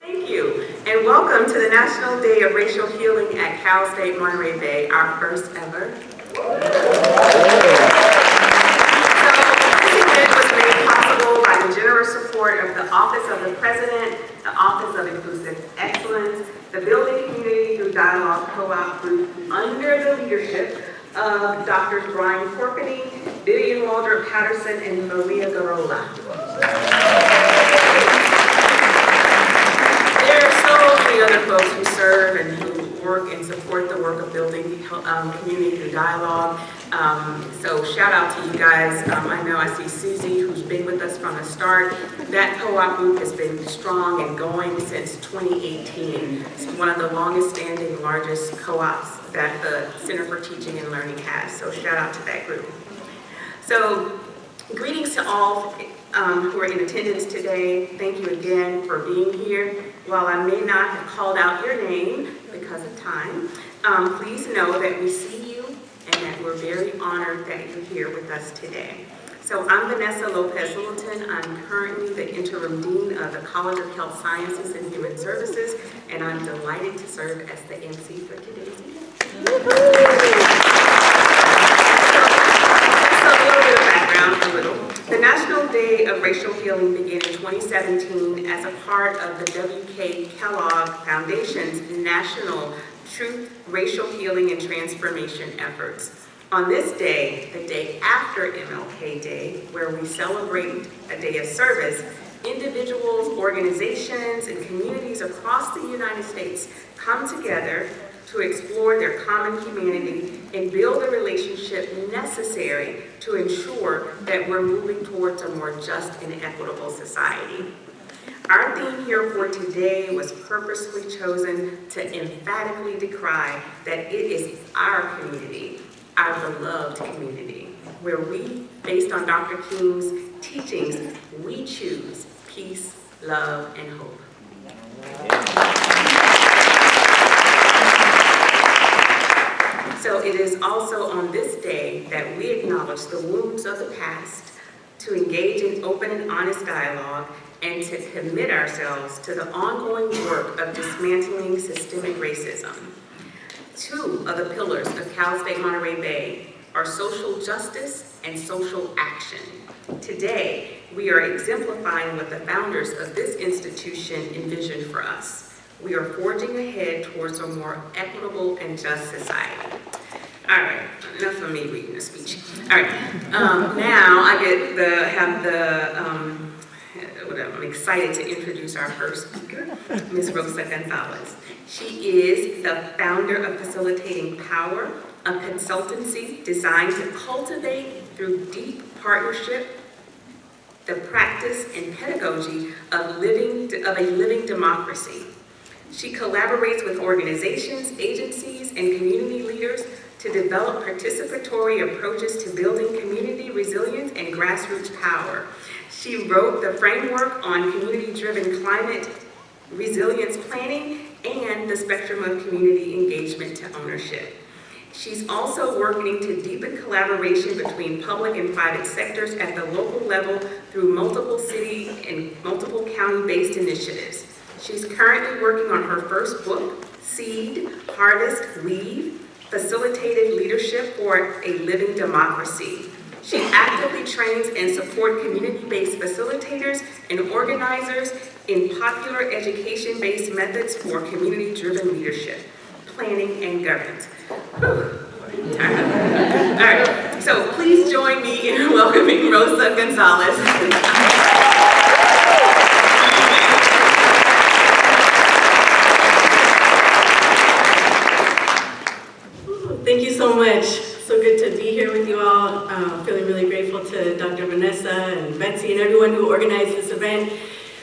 Thank you, and welcome to the National Day of Racial Healing at Cal State Monterey Bay, our first ever. So, this event was made possible by the generous support of the Office of the President, the Office of Inclusive Excellence, the Building Community Through Dialogue Co-op Group under the leadership of Drs. Brian Corkany, Vivian Waldrop Patterson, and Maria Garola. There are so many other folks who serve and who work and support the work of building community through dialogue. So shout out to you guys. I know I see Susie, who's been with us from the start. That co-op group has been strong and going since 2018. It's one of the longest standing, largest co-ops that the Center for Teaching and Learning has. So shout out to that group. So greetings to all who are in attendance today. Thank you again for being here. While I may not have called out your name because of time, please know that we see you and that we're very honored that you're here with us today. So I'm Vanessa Lopez-Littleton. I'm currently the interim dean of the College of Health Sciences and Human Services, and I'm delighted to serve as the MC for today's event. The National Day of Racial Healing began in 2017 as a part of the W.K. Kellogg Foundation's National Truth, Racial Healing, and Transformation efforts. On this day, the day after MLK Day, where we celebrate a day of service, individuals, organizations, and communities across the United States come together to explore their common humanity and build a relationship necessary to ensure that we're moving towards a more just and equitable society. Our theme here for today was purposely chosen to emphatically decry that it is our community, our beloved community, where we, based on Dr. King's teachings, we choose peace, love, and hope. So it is also on this day that we acknowledge the wounds of the past, to engage in open and honest dialogue, and to commit ourselves to the ongoing work of dismantling systemic racism. Two of the pillars of Cal State Monterey Bay are social justice and social action. Today, we are exemplifying what the founders of this institution envisioned for us. We are forging ahead towards a more equitable and just society. All right, enough of me reading the speech. All right, now I I'm excited to introduce our first speaker, Ms. Rosa Gonzalez. She is the founder of Facilitating Power, a consultancy designed to cultivate through deep partnership the practice and pedagogy of a living democracy. She collaborates with organizations, agencies, and community leaders to develop participatory approaches to building community resilience and grassroots power. She wrote the framework on community-driven climate resilience planning and the spectrum of community engagement to ownership. She's also working to deepen collaboration between public and private sectors at the local level through multiple city and multiple county-based initiatives. She's currently working on her first book, Seed, Harvest, Weave, Facilitated Leadership for a Living Democracy. She actively trains and supports community-based facilitators and organizers in popular education-based methods for community-driven leadership, planning, and governance. All right, so please join me in welcoming Rosa Gonzalez. Thank you so much. So good to be here with you all. Feeling really grateful to Dr. Vanessa and Betsy and everyone who organized this event.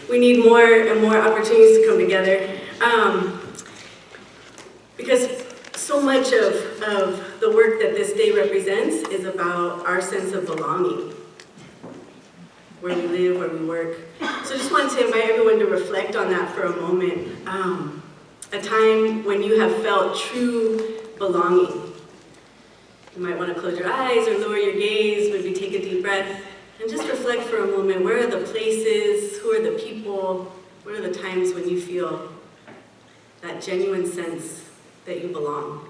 We need more and more opportunities to come together. Because so much of the work that this day represents is about our sense of belonging, where we live, where we work. So I just wanted to invite everyone to reflect on that for a moment. A time when you have felt true belonging. You might want to close your eyes or lower your gaze, maybe take a deep breath, and just reflect for a moment. Where are the places? Who are the people What are the times when you feel that genuine sense that you belong?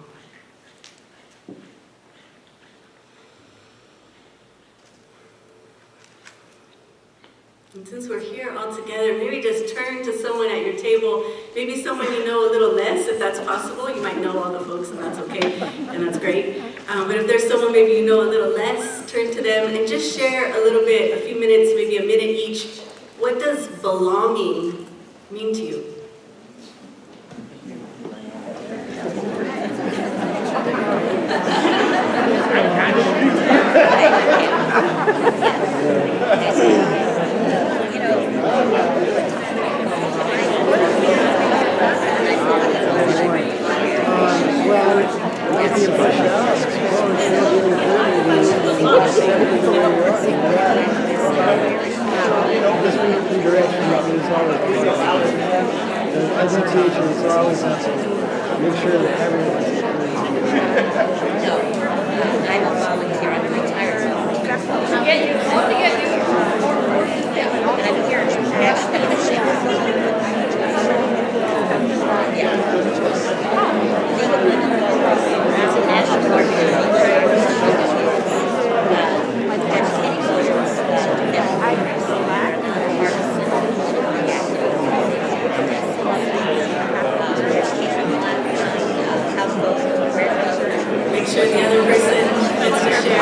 And since we're here all together, maybe just turn to someone at your table, maybe someone you know a little less, if that's possible. You might know all the folks, and that's okay, and that's great. But if there's someone maybe you know a little less, turn to them and just share a little bit, a few minutes, maybe a minute each. What does belonging mean to you? Make sure that everyone's No, I'm a volunteer. I'm retired. I'll get you. I'll get you. Yeah, and I'm here actually. Yeah. It's a national organization. Educating leaders, Make sure the other person gets to share.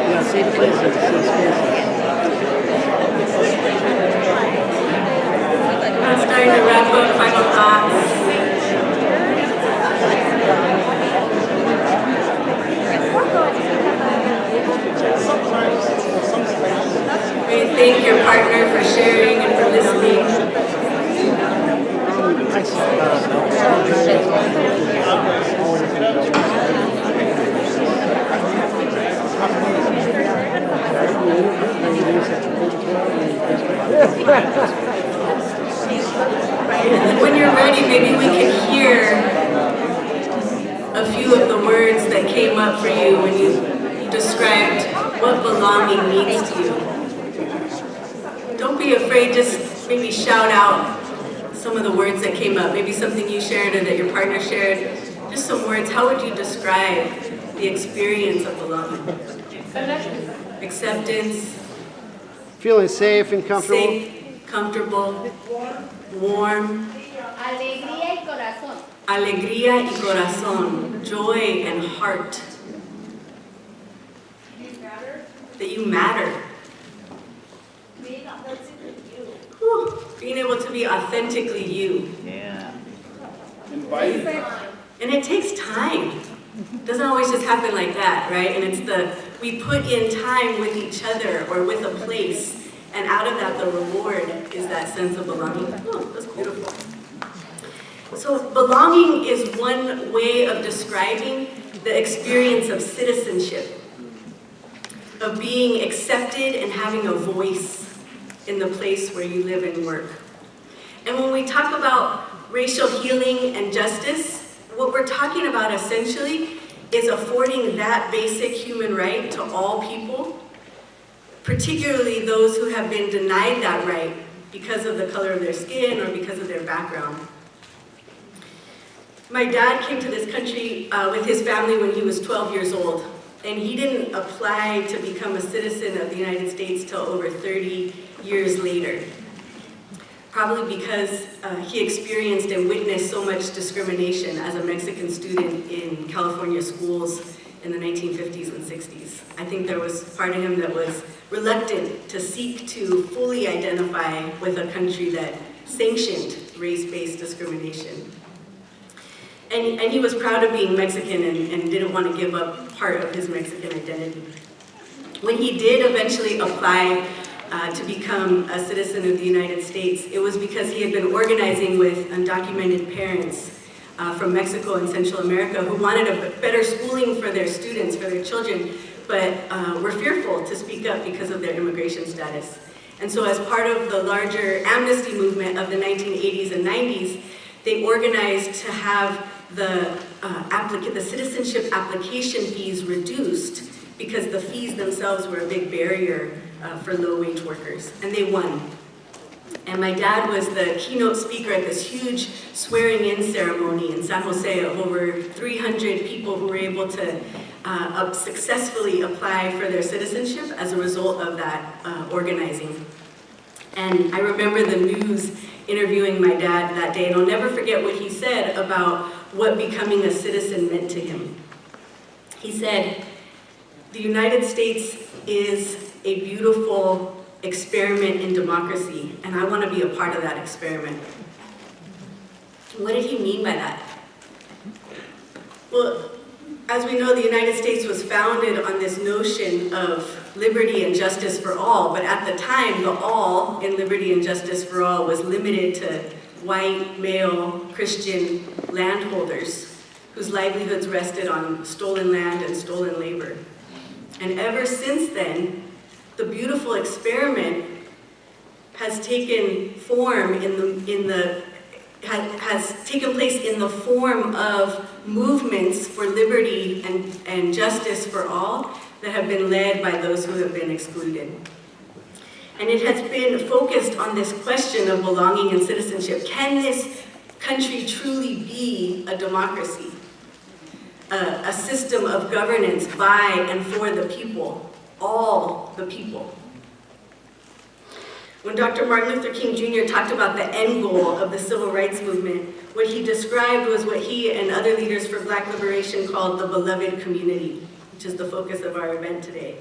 Yeah, safe places, safe spaces. I'm starting to wrap up final thoughts. We thank your partner for sharing and for listening. And when you're ready, maybe we can hear a few of the words that came up for you when you described what belonging means to you. Don't be afraid, just maybe shout out some of the words that came up. Maybe something you shared or that your partner shared. Just some words. How would you describe the experience of belonging? Acceptance. Feeling safe and comfortable. Safe, comfortable, warm. Alegría y corazón. Alegría y corazón. Joy and heart. That you matter. Being authentically you. Whew. Being able to be authentically you. Yeah. And it takes time. It doesn't always just happen like that, right? And it's we put in time with each other or with a place, and out of that, the reward is that sense of belonging. Oh, that's beautiful. So belonging is one way of describing the experience of citizenship, of being accepted and having a voice in the place where you live and work. And when we talk about racial healing and justice, what we're talking about essentially is affording that basic human right to all people, particularly those who have been denied that right because of the color of their skin or because of their background. My dad came to this country with his family when he was 12 years old, and he didn't apply to become a citizen of the United States till over 30 years later. Probably because he experienced and witnessed so much discrimination as a Mexican student in California schools in the 1950s and 60s. I think there was part of him that was reluctant to seek to fully identify with a country that sanctioned race-based discrimination. And he was proud of being Mexican and didn't want to give up part of his Mexican identity. When he did eventually apply to become a citizen of the United States, it was because he had been organizing with undocumented parents from Mexico and Central America who wanted a better schooling for their students, for their children, but were fearful to speak up because of their immigration status. And so as part of the larger amnesty movement of the 1980s and 90s, they organized to have the citizenship application fees reduced because the fees themselves were a big barrier for low-wage workers, and they won. And my dad was the keynote speaker at this huge swearing-in ceremony in San Jose of over 300 people who were able to successfully apply for their citizenship as a result of that organizing. And I remember the news interviewing my dad that day, and I'll never forget what he said about what becoming a citizen meant to him. He said, "The United States is a beautiful experiment in democracy, and I want to be a part of that experiment." What did he mean by that? Well, as we know, the United States was founded on this notion of liberty and justice for all, but at the time, the all in liberty and justice for all was limited to white, male, Christian landholders whose livelihoods rested on stolen land and stolen labor. And ever since then, the beautiful experiment has taken form has taken place in the form of movements for liberty and justice for all that have been led by those who have been excluded. And it has been focused on this question of belonging and citizenship. Can this country truly be a democracy? A system of governance by and for the people, all the people. When Dr. Martin Luther King Jr. talked about the end goal of the civil rights movement, what he described was what he and other leaders for Black liberation called the beloved community, which is the focus of our event today.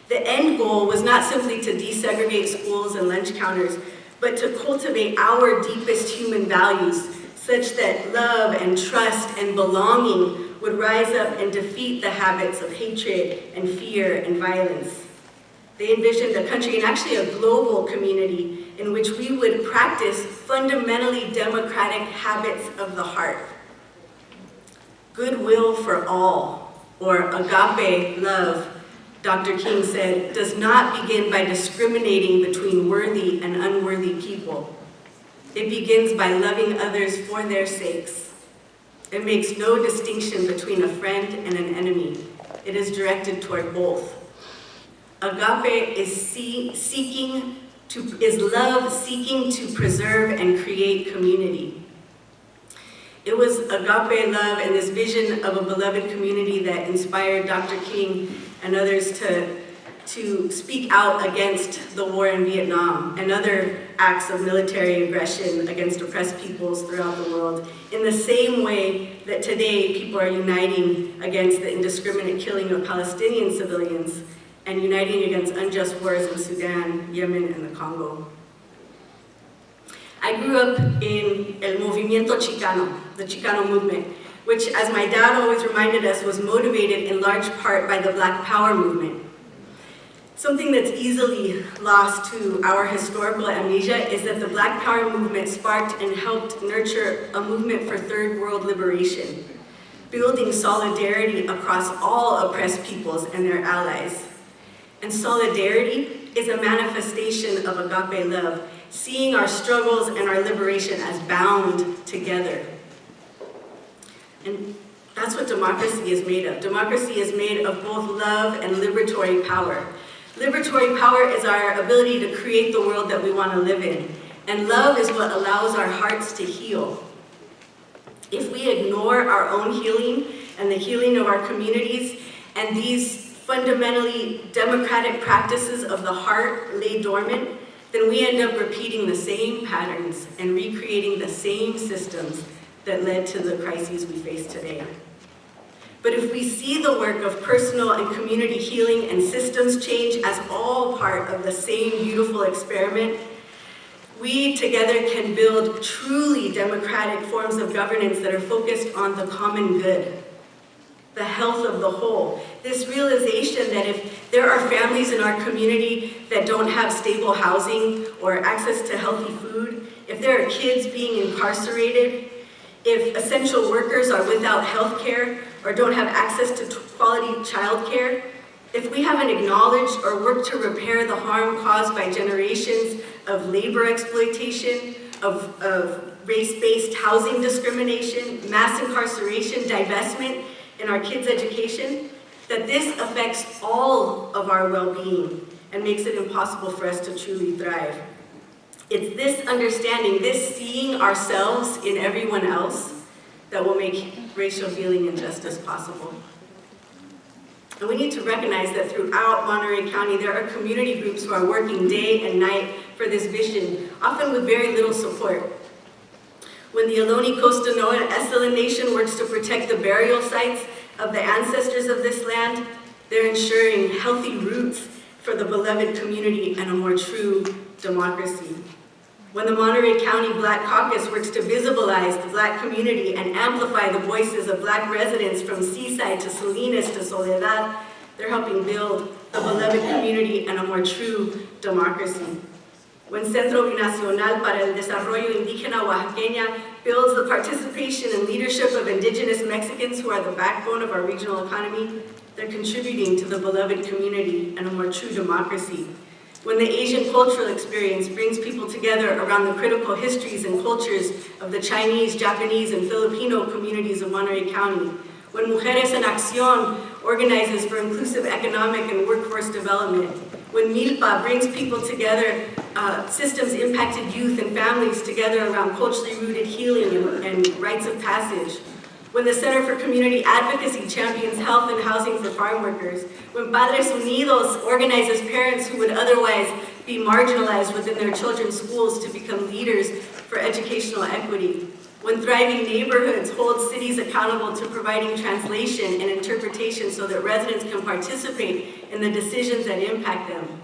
The end goal was not simply to desegregate schools and lunch counters, but to cultivate our deepest human values, such that love and trust and belonging would rise up and defeat the habits of hatred and fear and violence. They envisioned a country, and actually a global community, in which we would practice fundamentally democratic habits of the heart. Goodwill for all, or agape love, Dr. King said, does not begin by discriminating between worthy and unworthy people. It begins by loving others for their sakes. It makes no distinction between a friend and an enemy. It is directed toward both. Agape is love seeking to preserve and create community. It was agape love and this vision of a beloved community that inspired Dr. King and others to speak out against the war in Vietnam and other acts of military aggression against oppressed peoples throughout the world, in the same way that today people are uniting against the indiscriminate killing of Palestinian civilians and uniting against unjust wars in Sudan, Yemen, and the Congo. I grew up in El Movimiento Chicano, the Chicano movement, which, as my dad always reminded us, was motivated in large part by the Black Power movement. Something that's easily lost to our historical amnesia is that the Black Power movement sparked and helped nurture a movement for third world liberation, building solidarity across all oppressed peoples and their allies. And solidarity is a manifestation of agape love, seeing our struggles and our liberation as bound together. And that's what democracy is made of. Democracy is made of both love and liberatory power. Liberatory power is our ability to create the world that we want to live in. And love is what allows our hearts to heal. If we ignore our own healing and the healing of our communities, and these fundamentally democratic practices of the heart lay dormant, then we end up repeating the same patterns and recreating the same systems that led to the crises we face today. But if we see the work of personal and community healing and systems change as all part of the same beautiful experiment, we together can build truly democratic forms of governance that are focused on the common good, the health of the whole. This realization that if there are families in our community that don't have stable housing or access to healthy food, if there are kids being incarcerated, if essential workers are without health care or don't have access to quality child care, if we haven't acknowledged or worked to repair the harm caused by generations of labor exploitation, of race-based housing discrimination, mass incarceration, divestment in our kids' education, that this affects all of our well-being and makes it impossible for us to truly thrive. It's this understanding, this seeing ourselves in everyone else, that will make racial healing and justice possible. And we need to recognize that throughout Monterey County, there are community groups who are working day and night for this vision, often with very little support. When the Ohlone, Costanoa, and Esselen Nation works to protect the burial sites of the ancestors of this land, they're ensuring healthy roots for the beloved community and a more true democracy. When the Monterey County Black Caucus works to visibilize the Black community and amplify the voices of Black residents from Seaside to Salinas to Soledad, they're helping build the beloved community and a more true democracy. When Centro Binacional para el Desarrollo Indígena Oaxaqueña builds the participation and leadership of indigenous Mexicans who are the backbone of our regional economy, they're contributing to the beloved community and a more true democracy. When the Asian cultural experience brings people together around the critical histories and cultures of the Chinese, Japanese, and Filipino communities of Monterey County. When Mujeres en Acción organizes for inclusive economic and workforce development. When Milpa brings people together, systems impacted youth and families together around culturally rooted healing and rites of passage. When the Center for Community Advocacy champions health and housing for farm workers. When Padres Unidos organizes parents who would otherwise be marginalized within their children's schools to become leaders for educational equity. When thriving neighborhoods hold cities accountable to providing translation and interpretation so that residents can participate in the decisions that impact them.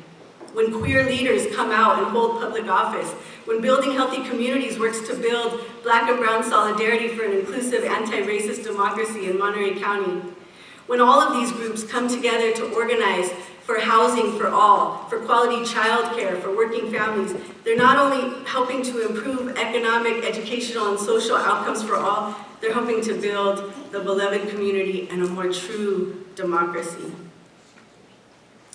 When queer leaders come out and hold public office. When Building Healthy Communities works to build Black and Brown solidarity for an inclusive anti-racist democracy in Monterey County. When all of these groups come together to organize for housing for all, for quality childcare, for working families, they're not only helping to improve economic, educational, and social outcomes for all, they're helping to build the beloved community and a more true democracy.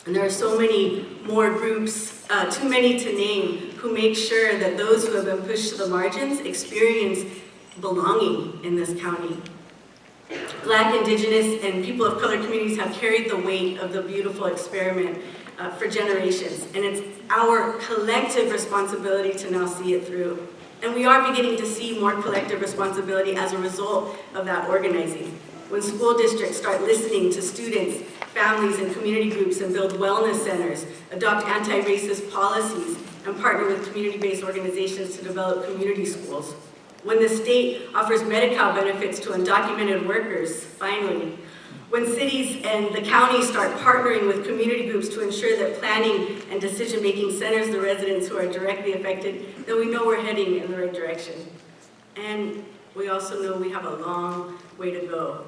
And there are so many more groups, too many to name, who make sure that those who have been pushed to the margins experience belonging in this county. Black, Indigenous, and people of color communities have carried the weight of the beautiful experiment for generations, and it's our collective responsibility to now see it through. And we are beginning to see more collective responsibility as a result of that organizing. When school districts start listening to students, families, and community groups and build wellness centers, adopt anti-racist policies, and partner with community-based organizations to develop community schools. When the state offers Medi-Cal benefits to undocumented workers, finally. When cities and the county start partnering with community groups to ensure that planning and decision-making centers the residents who are directly affected, then we know we're heading in the right direction. And we also know we have a long way to go.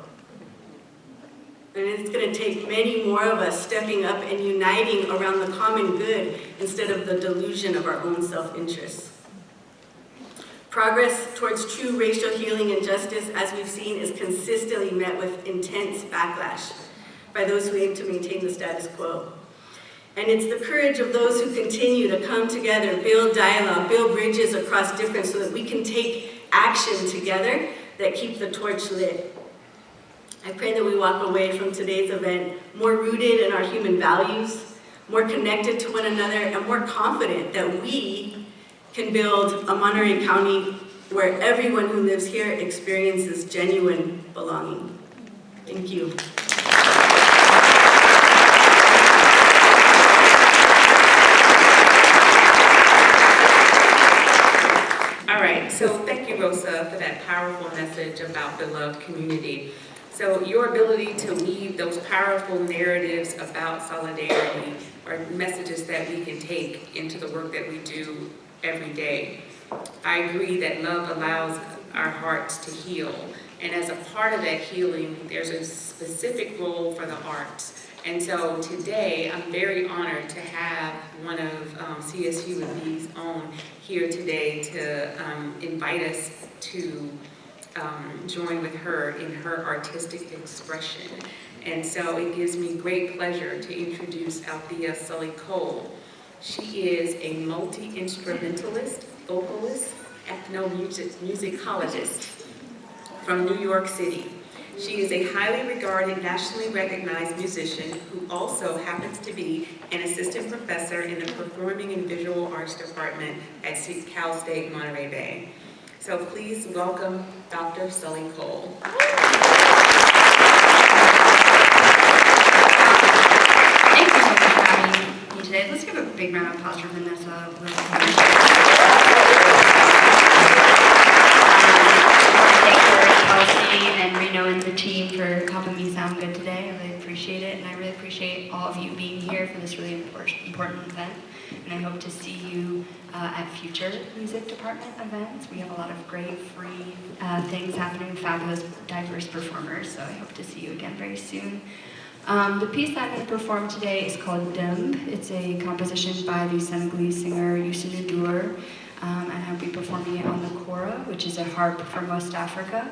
And it's going to take many more of us stepping up and uniting around the common good instead of the delusion of our own self-interest. Progress towards true racial healing and justice, as we've seen, is consistently met with intense backlash by those who aim to maintain the status quo. And it's the courage of those who continue to come together, build dialogue, build bridges across difference so that we can take action together that keep the torch lit. I pray that we walk away from today's event more rooted in our human values, more connected to one another, and more confident that we can build a Monterey County where everyone who lives here experiences genuine belonging. Thank you. All right, so thank you, Rosa, for that powerful message about beloved community. So your ability to weave those powerful narratives about solidarity are messages that we can take into the work that we do every day. I agree that love allows our hearts to heal. And as a part of that healing, there's a specific role for the arts. And so today, I'm very honored to have one of CSUMB's own here today to invite us to join with her in her artistic expression. And so it gives me great pleasure to introduce Althea SuttyCole. She is a multi-instrumentalist, vocalist, ethnomusicologist from New York City. She is a highly regarded, nationally recognized musician who also happens to be an assistant professor in the Performing and Visual Arts Department at Cal State Monterey Bay. So please welcome Dr. SuttyCole. Thank you so much for having me today. Let's give a big round of applause for Vanessa. And Reno and the team for helping me sound good today. I really appreciate it, and I really appreciate all of you being here for this really important event. And I hope to see you at future music department events. We have a lot of great free things happening, fabulous, diverse performers, so I hope to see you again very soon. The piece that I'm going to perform today is called Demb. It's a composition by the Senegalese singer Youssou N'Dour. And I'll be performing it on the kora, which is a harp from West Africa.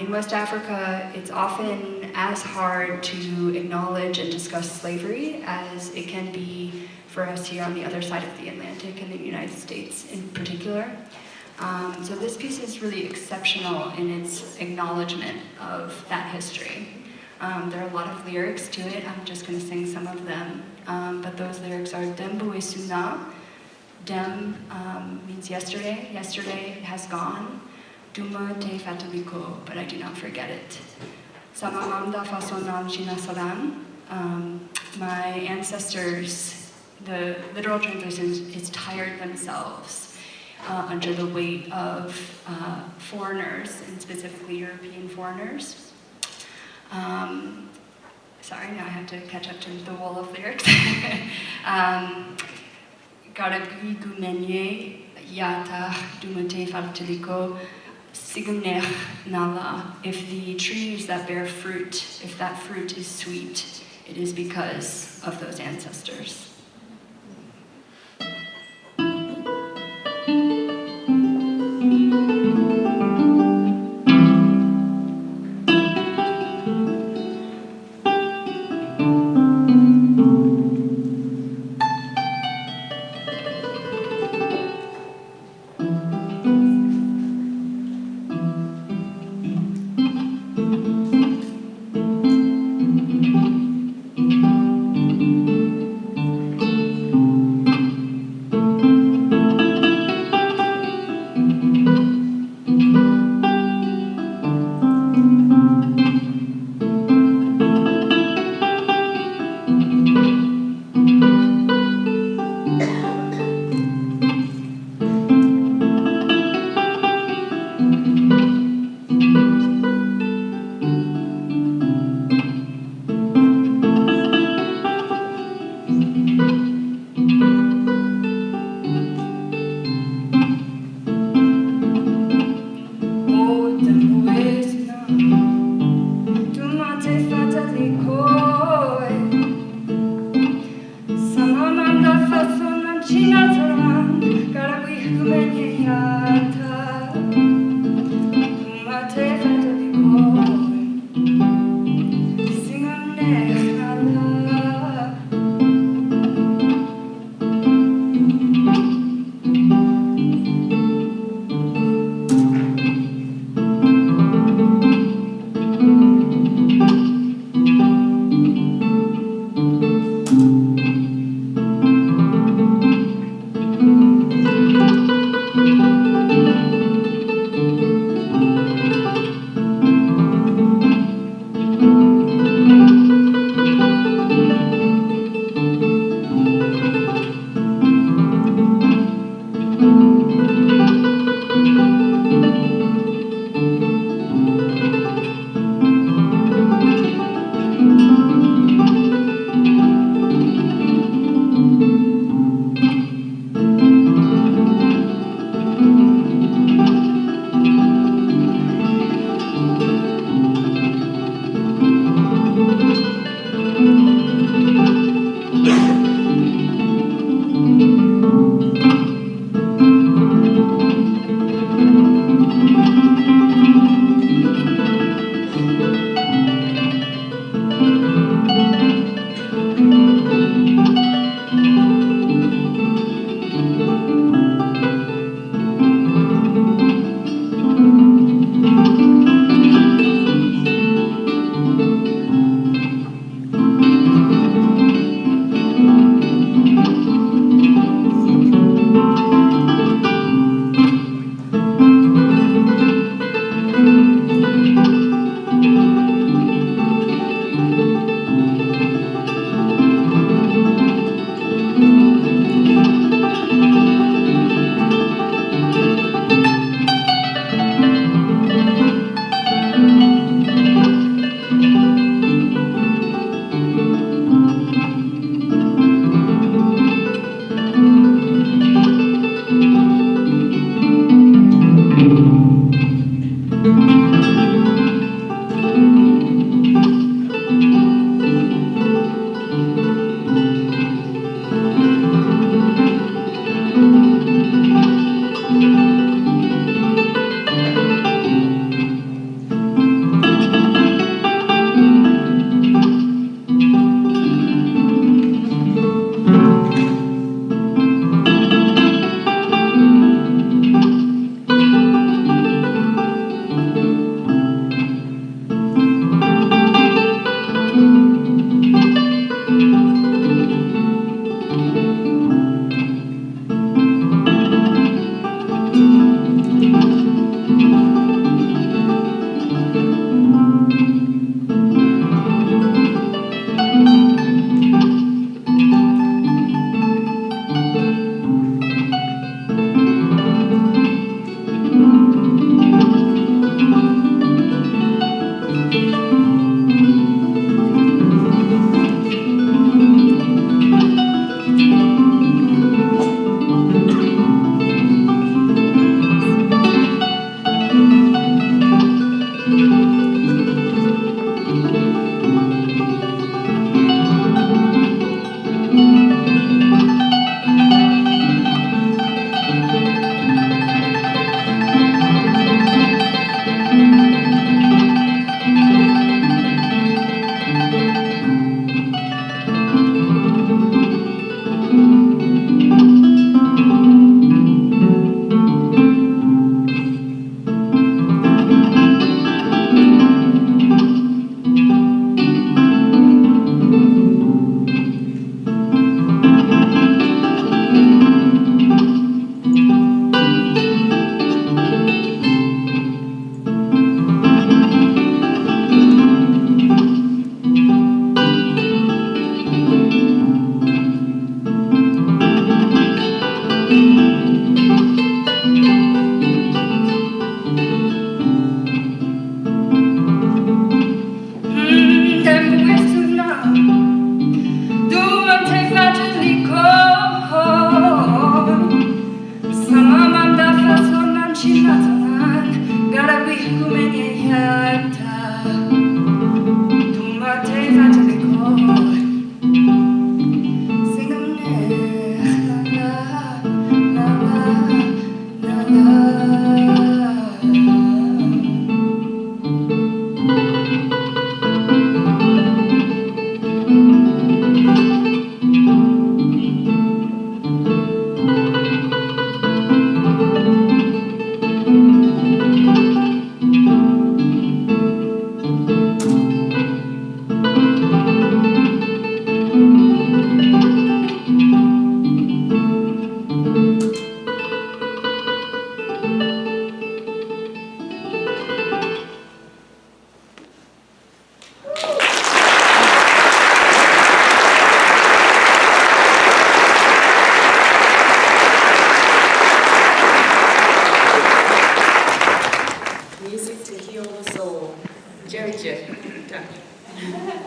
In West Africa, it's often as hard to acknowledge and discuss slavery as it can be for us here on the other side of the Atlantic in the United States in particular. So this piece is really exceptional in its acknowledgement of that history. There are a lot of lyrics to it. I'm just going to sing some of them. But those lyrics are Dembo Esuna. Dem means yesterday. Yesterday has gone. Duma te fataliko, but I do not forget it. Samamamda fasonam shinasalam. My ancestors, the literal translation is tired themselves under the weight of foreigners, and specifically European foreigners. Sorry, now I have to catch up to the wall of lyrics. Garagri gumenye yata dumate faltiliko sigumnech nala. If the trees that bear fruit, if that fruit is sweet, it is because of those ancestors.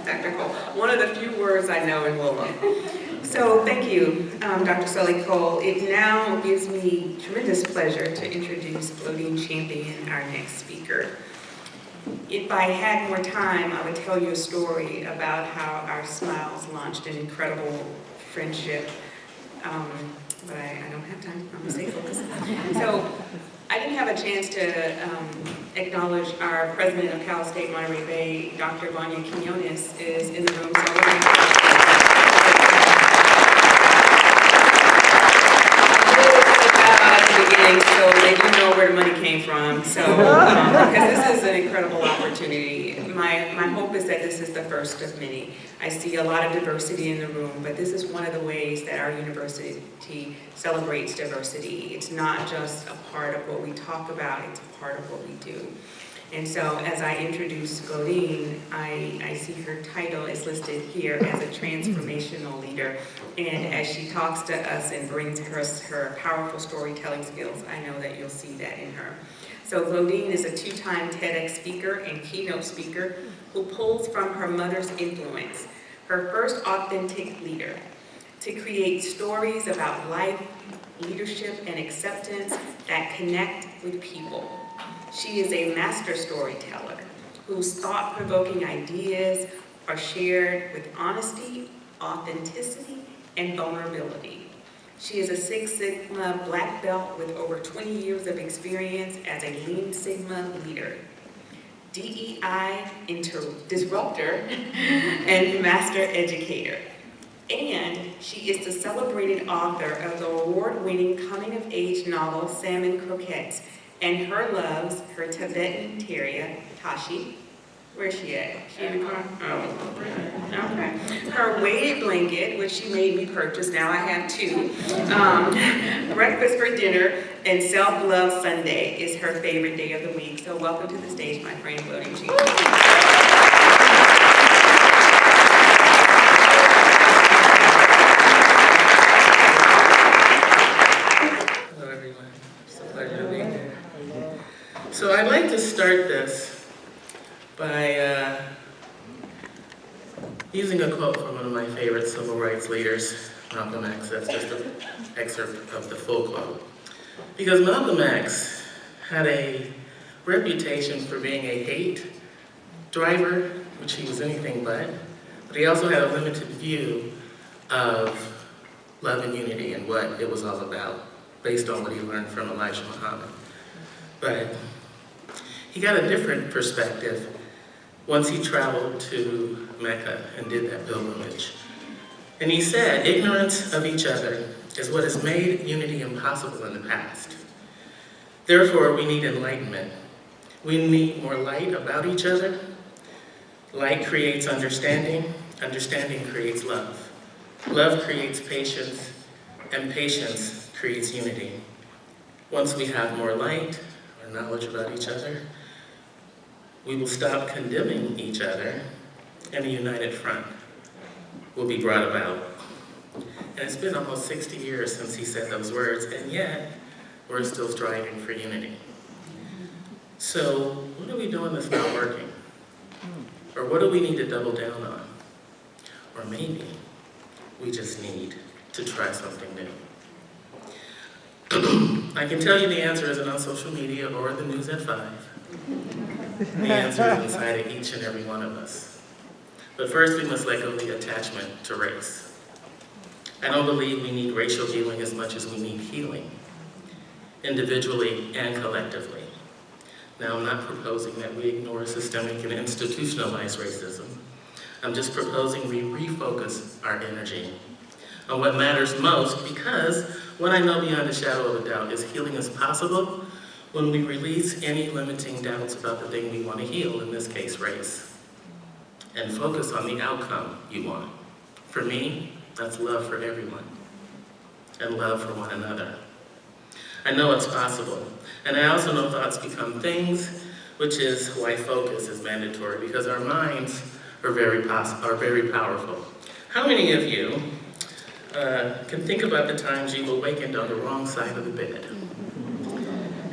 Dr. Cole. One of the few words I know in Lola. So thank you, Dr. SuttyCole. It now gives me tremendous pleasure to introduce Glodean Champion, our next speaker. If I had more time, I would tell you a story about how our Smiles launched an incredible friendship, but I don't have time. I'm gonna stay focused. So I didn't have a chance to acknowledge our president of Cal State Monterey Bay, Dr. Vanya Quinones, is in the room. So we're going to so they do know where the money came from. So because this is an incredible opportunity. My hope is that this is the first of many. I see a lot of diversity in the room, but this is one of the ways that our university celebrates diversity. It's not just a part of what we talk about, it's a part of what we do. And so as I introduce Glodean, I see her title is listed here as a transformational leader. And as she talks to us and brings her powerful storytelling skills, I know that you'll see that in her. So Glodean is a two-time TEDx speaker and keynote speaker who pulls from her mother's influence, her first authentic leader, to create stories about life, leadership, and acceptance that connect with people. She is a master storyteller whose thought-provoking ideas are shared with honesty, authenticity, and vulnerability. She is a Six Sigma Black Belt with over 20 years of experience as a Lean Sigma leader, DEI disruptor, and master educator. And she is the celebrated author of the award-winning coming-of-age novel Salmon Croquettes, and her loves her Tibetan terrier, Tashi. Where's she at? She in the car? Oh, okay. Her weighted blanket, which she made me purchase, now I have two. Breakfast for dinner, and Self-Love Sunday is her favorite day of the week. So welcome to the stage, my friend, Glodean. Hello, everyone. It's a pleasure to be here. So I'd like to start this by using a quote from one of my favorite civil rights leaders, Malcolm X. That's just an excerpt of the full quote. Because Malcolm X had a reputation for being a hate driver, which he was anything but he also had a limited view of love and unity and what it was all about, based on what he learned from Elijah Muhammad. But he got a different perspective once he traveled to Mecca and did that pilgrimage. And he said, ignorance of each other is what has made unity impossible in the past. Therefore, we need enlightenment. We need more light about each other. Light creates understanding. Understanding creates love. Love creates patience, and patience creates unity. Once we have more light or knowledge about each other, we will stop condemning each other, and a united front will be brought about. And it's been almost 60 years since he said those words, and yet we're still striving for unity. So what are we doing that's not working? Or what do we need to double down on? Or maybe we just need to try something new. I can tell you the answer isn't on social media or the news at 5. The answer is inside of each and every one of us. But first, we must let go of the attachment to race. I don't believe we need racial healing as much as we need healing, individually and collectively. Now, I'm not proposing that we ignore systemic and institutionalized racism. I'm just proposing we refocus our energy on what matters most, because what I know beyond a shadow of a doubt is healing is possible when we release any limiting doubts about the thing we want to heal, in this case, race, and focus on the outcome you want. For me, that's love for everyone, and love for one another. I know it's possible, and I also know thoughts become things, which is why focus is mandatory, because our minds are very powerful. How many of you can think about the times you've awakened on the wrong side of the bed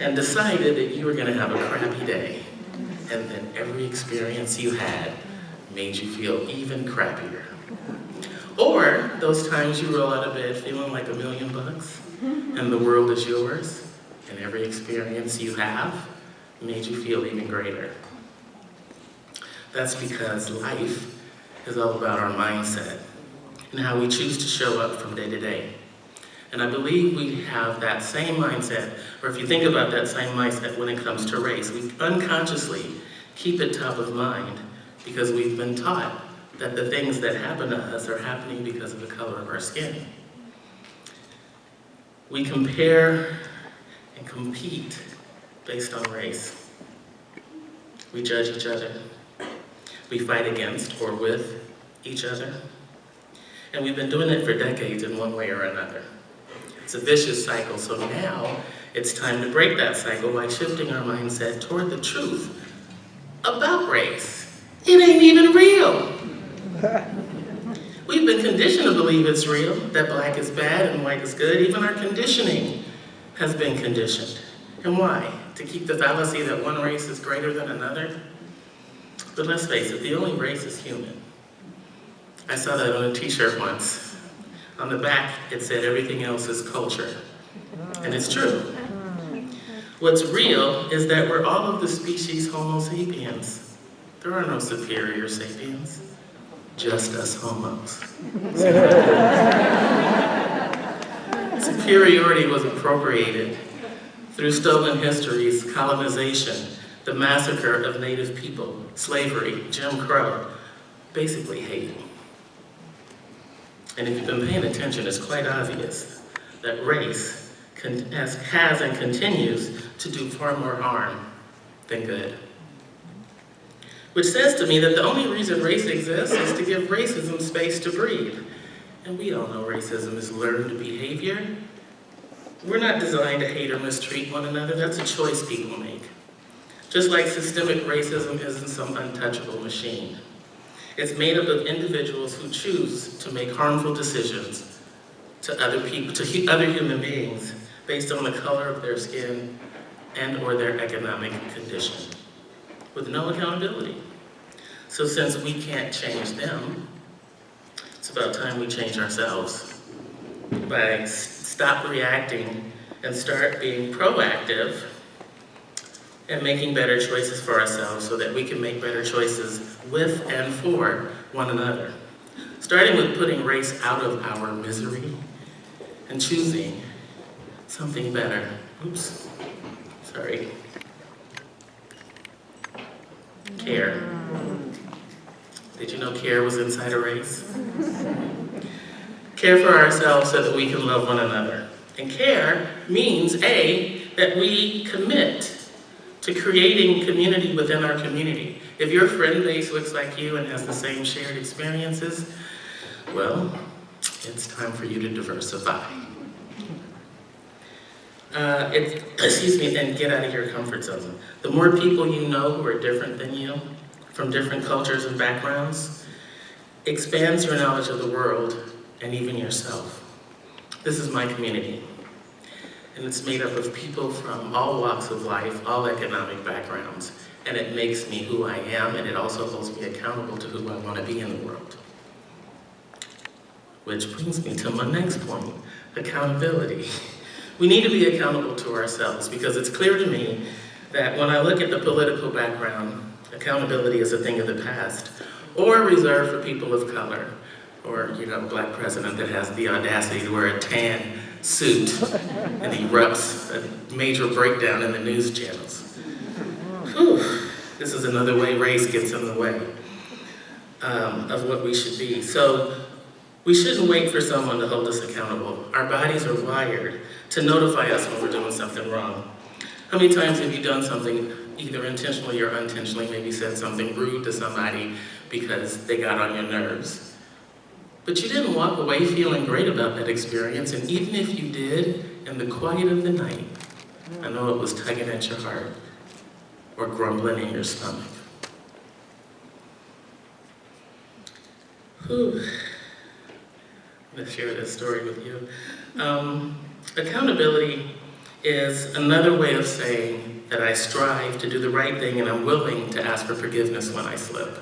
and decided that you were going to have a crappy day, and then every experience you had made you feel even crappier? Or those times you roll out of bed feeling like $1 million and the world is yours, and every experience you have made you feel even greater. That's because life is all about our mindset and how we choose to show up from day to day. And I believe we have that same mindset, or if you think about that same mindset when it comes to race, we unconsciously keep it top of mind because we've been taught that the things that happen to us are happening because of the color of our skin. We compare and compete based on race. We judge each other. We fight against or with each other. And we've been doing it for decades in one way or another. It's a vicious cycle, so now it's time to break that cycle by shifting our mindset toward the truth about race. It ain't even real. We've been conditioned to believe it's real, that black is bad and white is good. Even our conditioning has been conditioned. And why? To keep the fallacy that one race is greater than another? But let's face it, the only race is human. I saw that on a t-shirt once. On the back, it said everything else is culture. And it's true. What's real is that we're all of the species Homo sapiens. There are no superior sapiens, just us homos. Superiority was appropriated through stolen histories, colonization, the massacre of Native people, slavery, Jim Crow, basically hate. And if you've been paying attention, it's quite obvious that race has and continues to do far more harm than good. Which says to me that the only reason race exists is to give racism space to breathe. And we all know racism is learned behavior. We're not designed to hate or mistreat one another. That's a choice people make. Just like systemic racism isn't some untouchable machine. It's made up of individuals who choose to make harmful decisions to other people, to other human beings, based on the color of their skin and or their economic condition, with no accountability. So since we can't change them, it's about time we change ourselves by stop reacting and start being proactive and making better choices for ourselves so that we can make better choices with and for one another. Starting with putting race out of our misery and choosing something better. Oops, sorry. Care. Did you know care was inside a race? Care for ourselves so that we can love one another. And care means, A, that we commit to creating community within our community. If your friend base looks like you and has the same shared experiences, well, it's time for you to diversify. And get out of your comfort zone. The more people you know who are different than you, from different cultures and backgrounds, expands your knowledge of the world and even yourself. This is my community. And it's made up of people from all walks of life, all economic backgrounds. And it makes me who I am, and it also holds me accountable to who I want to be in the world. Which brings me to my next point, accountability. We need to be accountable to ourselves because it's clear to me that when I look at the political background, accountability is a thing of the past, or reserved for people of color, or a black president that has the audacity to wear a tan suit and erupts a major breakdown in the news channels. Whew. This is another way race gets in the way of what we should be. So we shouldn't wait for someone to hold us accountable. Our bodies are wired to notify us when we're doing something wrong. How many times have you done something either intentionally or unintentionally, maybe said something rude to somebody because they got on your nerves? But you didn't walk away feeling great about that experience, and even if you did, in the quiet of the night, I know it was tugging at your heart or grumbling in your stomach. Whew. I'm going to share this story with you. Accountability is another way of saying that I strive to do the right thing and I'm willing to ask for forgiveness when I slip.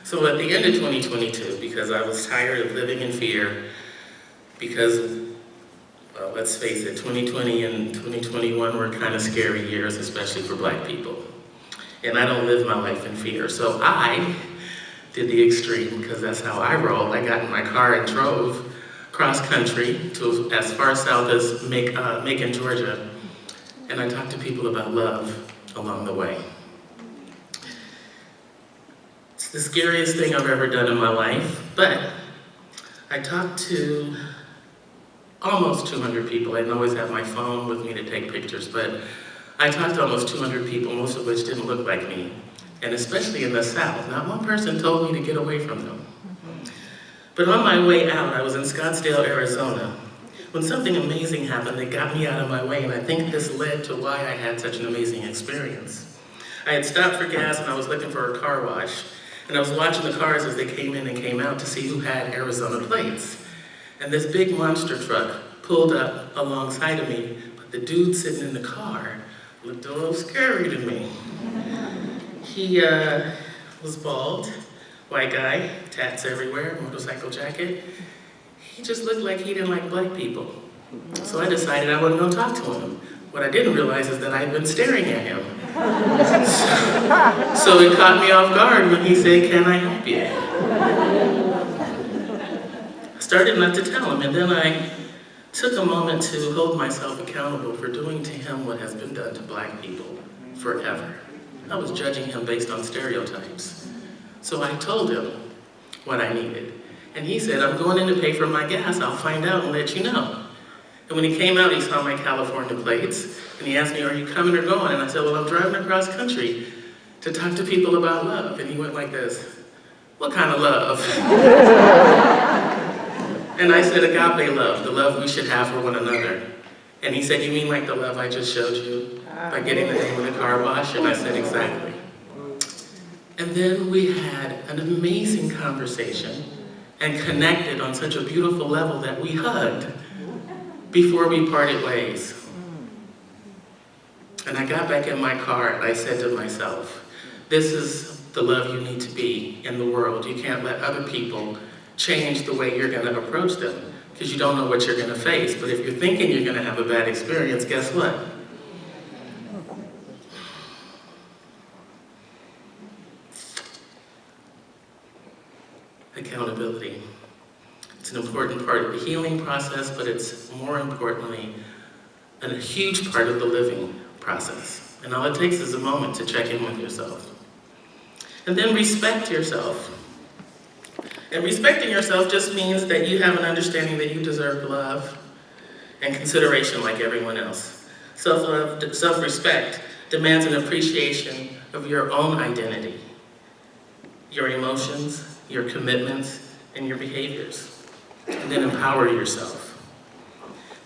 So at the end of 2022, because I was tired of living in fear, because, well, let's face it, 2020 and 2021 were kind of scary years, especially for black people. And I don't live my life in fear. So I did the extreme, because that's how I roll. I got in my car and drove cross country to as far south as Macon, Georgia. And I talked to people about love along the way. It's the scariest thing I've ever done in my life, but I talked to almost 200 people. I didn't always have my phone with me to take pictures, but I talked to almost 200 people, most of which didn't look like me. And especially in the South, not one person told me to get away from them. But on my way out, I was in Scottsdale, Arizona, when something amazing happened that got me out of my way, and I think this led to why I had such an amazing experience. I had stopped for gas and I was looking for a car wash, and I was watching the cars as they came in and came out to see who had Arizona plates. And this big monster truck pulled up alongside of me, but the dude sitting in the car looked a little scary to me. He was bald, white guy, tats everywhere, motorcycle jacket. He just looked like he didn't like black people. So I decided I wasn't gonna talk to him. What I didn't realize is that I had been staring at him. So it caught me off guard when he said, "Can I help you?" I started not to tell him, and then I took a moment to hold myself accountable for doing to him what has been done to Black people forever. I was judging him based on stereotypes. So I told him what I needed. And he said, "I'm going in to pay for my gas. I'll find out and let you know." And when he came out, he saw my California plates, and he asked me, "Are you coming or going?" And I said, "Well, I'm driving across country to talk to people about love." And he went like this, "What kind of love?" And I said, "Agape love, the love we should have for one another." And he said, "You mean like the love I just showed you by getting the name in the car wash?" And I said, "Exactly." And then we had an amazing conversation and connected on such a beautiful level that we hugged before we parted ways. And I got back in my car and I said to myself, this is the love you need to be in the world. You can't let other people change the way you're going to approach them because you don't know what you're going to face. But if you're thinking you're going to have a bad experience, guess what? Accountability. It's an important part of the healing process, but it's more importantly a huge part of the living process. And all it takes is a moment to check in with yourself. And then respect yourself. And respecting yourself just means that you have an understanding that you deserve love and consideration like everyone else. Self-love, self-respect demands an appreciation of your own identity, your emotions, your commitments, and your behaviors. And then empower yourself.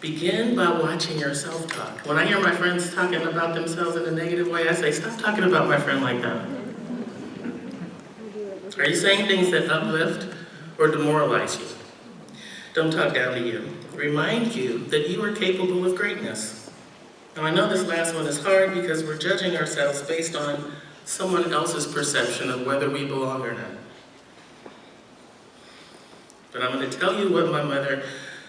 Begin by watching yourself talk. When I hear my friends talking about themselves in a negative way, I say, stop talking about my friend like that. Are you saying things that uplift or demoralize you? Don't talk down to you. Remind you that you are capable of greatness. Now I know this last one is hard because we're judging ourselves based on someone else's perception of whether we belong or not. But I'm going to tell you what my mother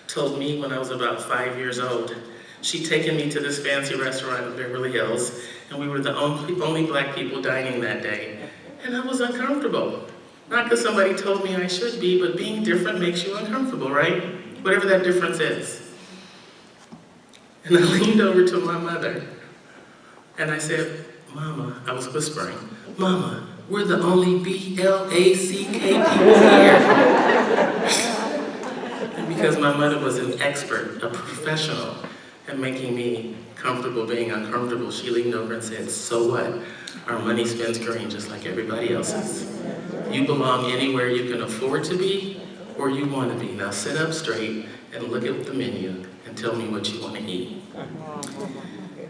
told me when I was about 5 years old. She'd taken me to this fancy restaurant in Beverly Hills, and we were the only Black people dining that day. And I was uncomfortable. Not because somebody told me I should be, but being different makes you uncomfortable, right? Whatever that difference is. And I leaned over to my mother, and I said, "Mama," I was whispering, "Mama, we're the only BLACK people here." And because my mother was an expert, a professional at making me comfortable being uncomfortable, she leaned over and said, "So what? Our money spends green just like everybody else's. You belong anywhere you can afford to be or you want to be. Now sit up straight and look at the menu and tell me what you want to eat."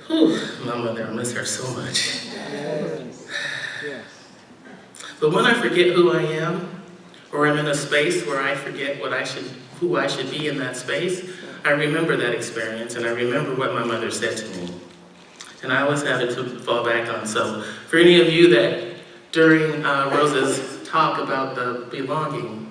Whew, my mother, I miss her so much. But when I forget who I am, or I'm in a space where I forget who I should be in that space, I remember that experience and I remember what my mother said to me. And I always have it to fall back on. So for any of you that during Rosa's talk about the belonging,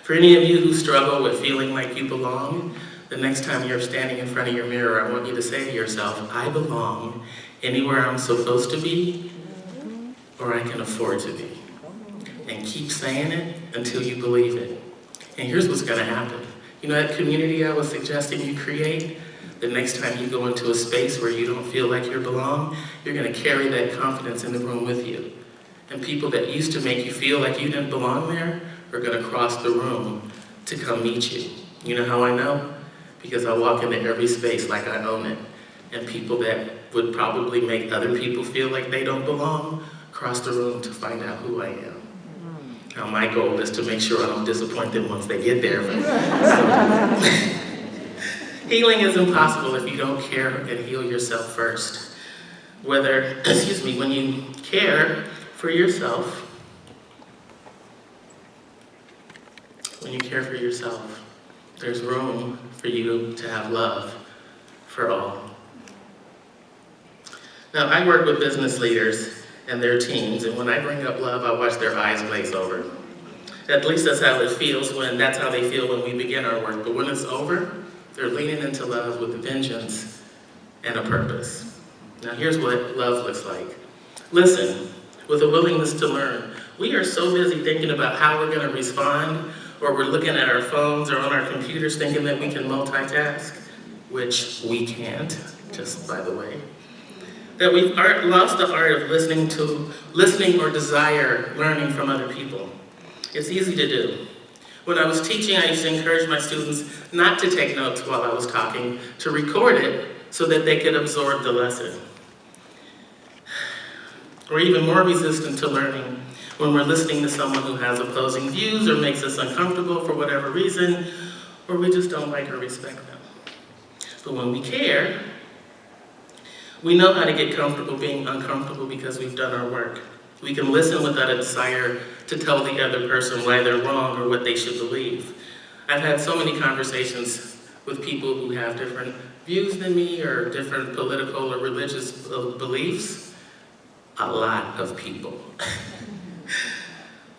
for any of you who struggle with feeling like you belong, the next time you're standing in front of your mirror, I want you to say to yourself, I belong anywhere I'm supposed to be or I can afford to be. And keep saying it until you believe it. And here's what's gonna happen. You know that community I was suggesting you create? The next time you go into a space where you don't feel like you belong, you're gonna carry that confidence in the room with you. And people that used to make you feel like you didn't belong there are gonna cross the room to come meet you. You know how I know? Because I walk into every space like I own it. And people that would probably make other people feel like they don't belong, cross the room to find out who I am. Now my goal is to make sure I don't disappoint them once they get there. Healing is impossible if you don't care and heal yourself first. When you care for yourself, there's room for you to have love for all. Now I work with business leaders and their teams, and when I bring up love, I watch their eyes glaze over. At least that's how it feels that's how they feel when we begin our work. But when it's over, they're leaning into love with a vengeance and a purpose. Now here's what love looks like. Listen, with a willingness to learn. We are so busy thinking about how we're gonna respond, or we're looking at our phones or on our computers thinking that we can multitask, which we can't, just by the way. That we've lost the art of listening or desire learning from other people. It's easy to do. When I was teaching, I used to encourage my students not to take notes while I was talking, to record it so that they could absorb the lesson. We're even more resistant to learning when we're listening to someone who has opposing views or makes us uncomfortable for whatever reason, or we just don't like or respect them. But when we care, we know how to get comfortable being uncomfortable because we've done our work. We can listen without a desire to tell the other person why they're wrong or what they should believe. I've had so many conversations with people who have different views than me or different political or religious beliefs. A lot of people.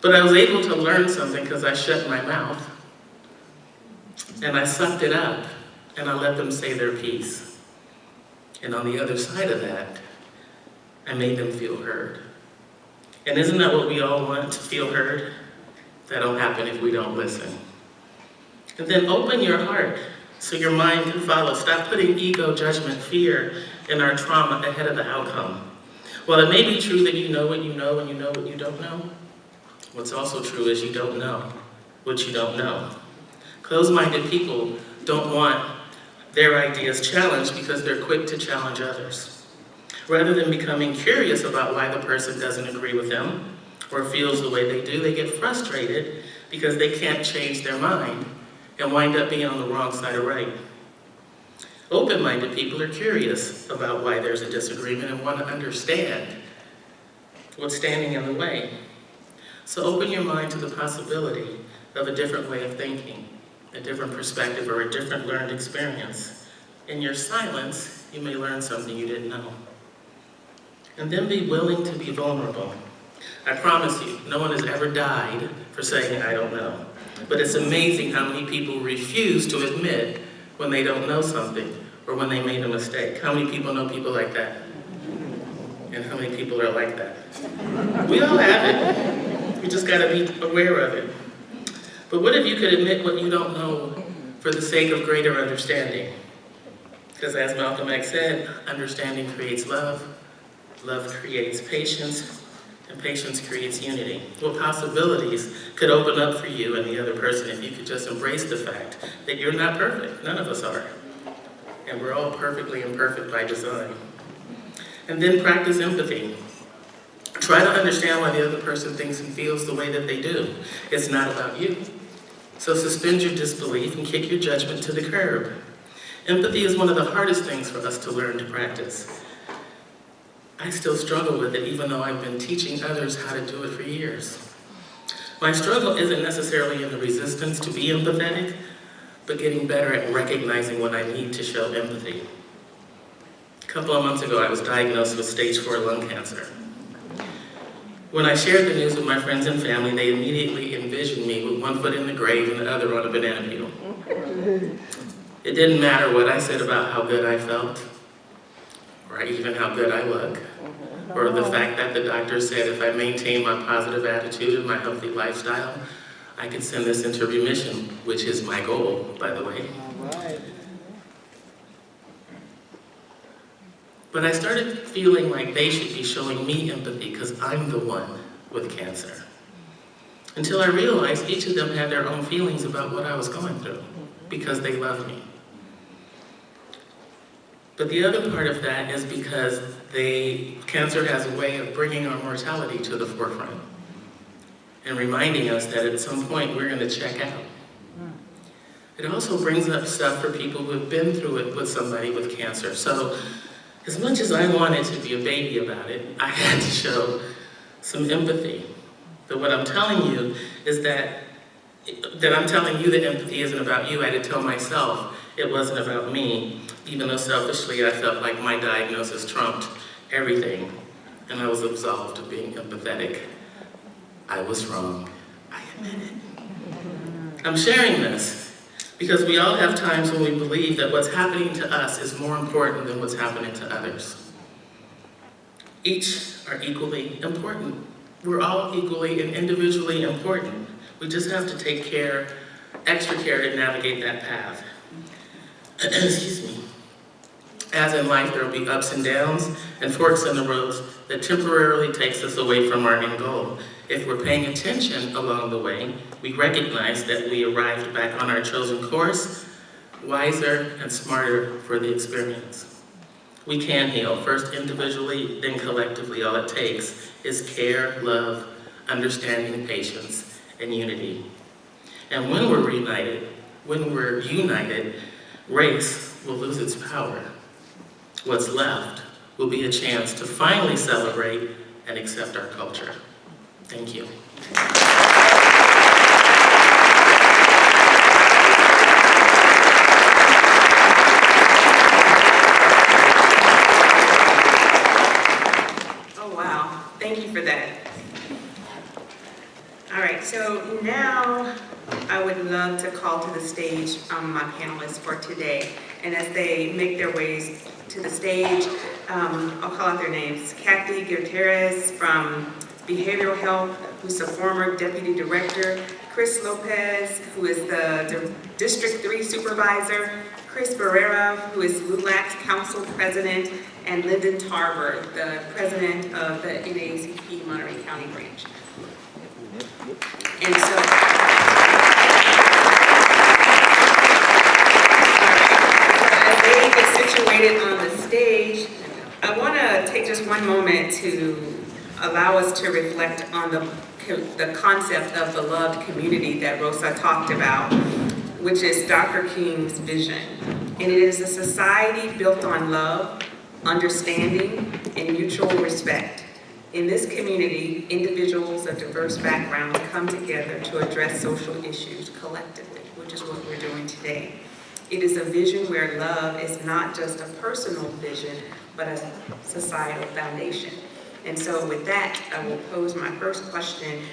But I was able to learn something because I shut my mouth and I sucked it up and I let them say their piece. And on the other side of that, I made them feel heard. And isn't that what we all want, to feel heard? That'll happen if we don't listen. And then open your heart so your mind can follow. Stop putting ego, judgment, fear, and our trauma ahead of the outcome. While it may be true that you know what you know and you know what you don't know, what's also true is you don't know what you don't know. Closed-minded people don't want their ideas challenged because they're quick to challenge others. Rather than becoming curious about why the person doesn't agree with them or feels the way they do, they get frustrated because they can't change their mind and wind up being on the wrong side of right. Open-minded people are curious about why there's a disagreement and want to understand what's standing in the way. So open your mind to the possibility of a different way of thinking, a different perspective, or a different learned experience. In your silence, you may learn something you didn't know. And then be willing to be vulnerable. I promise you, no one has ever died for saying, I don't know. But it's amazing how many people refuse to admit when they don't know something or when they made a mistake. How many people know people like that? And how many people are like that? We all have it. We just gotta be aware of it. But what if you could admit what you don't know for the sake of greater understanding? Because as Malcolm X said, understanding creates love, love creates patience, and patience creates unity. What possibilities could open up for you and the other person if you could just embrace the fact that you're not perfect. None of us are. And we're all perfectly imperfect by design. And then practice empathy. Try to understand why the other person thinks and feels the way that they do. It's not about you. So suspend your disbelief and kick your judgment to the curb. Empathy is one of the hardest things for us to learn to practice. I still struggle with it, even though I've been teaching others how to do it for years. My struggle isn't necessarily in the resistance to be empathetic, but getting better at recognizing when I need to show empathy. A couple of months ago, I was diagnosed with stage 4 lung cancer. When I shared the news with my friends and family, they immediately envisioned me with one foot in the grave and the other on a banana peel. It didn't matter what I said about how good I felt, or even how good I look, or the fact that the doctor said if I maintain my positive attitude and my healthy lifestyle, I could send this into remission, which is my goal, by the way. But I started feeling like they should be showing me empathy because I'm the one with cancer. Until I realized each of them had their own feelings about what I was going through because they love me. But the other part of that is because cancer has a way of bringing our mortality to the forefront and reminding us that at some point we're going to check out. It also brings up stuff for people who have been through it with somebody with cancer. So as much as I wanted to be a baby about it, I had to show some empathy. But what I'm telling you is that I'm telling you that empathy isn't about you. I had to tell myself it wasn't about me, even though selfishly I felt like my diagnosis trumped everything, and I was absolved of being empathetic. I was wrong. I admit it. I'm sharing this Because we all have times when we believe that what's happening to us is more important than what's happening to others. Each are equally important. We're all equally and individually important. We just have to take care, extra care to navigate that path. Excuse me. As in life, there will be ups and downs and forks in the roads that temporarily takes us away from our end goal. If we're paying attention along the way, we recognize that we arrived back on our chosen course, wiser and smarter for the experience. We can heal, first individually, then collectively. All it takes is care, love, understanding, patience, and unity. And when we're united, race will lose its power. What's left will be a chance to finally celebrate and accept our culture. Thank you. Oh, wow. Thank you for that. All right, so now I would love to call to the stage my panelists for today. And as they make their ways to the stage, I'll call out their names. Cathy Gutierrez from Behavioral Health, who's a former Deputy Director. Chris Lopez, who is the District 3 Supervisor. Chris Barrera, who is LULAC's Council President. And Lyndon Tarver, the President of the NAACP Monterey County Branch. And so, as they get situated on the stage, I want to take just one moment to allow us to reflect on the concept of the loved community that Rosa talked about, which is Dr. King's vision. And it is a society built on love, understanding, and mutual respect. In this community, individuals of diverse backgrounds come together to address social issues collectively, which is what we're doing today. It is a vision where love is not just a personal vision, but a societal foundation. And so with that, I will pose my first question.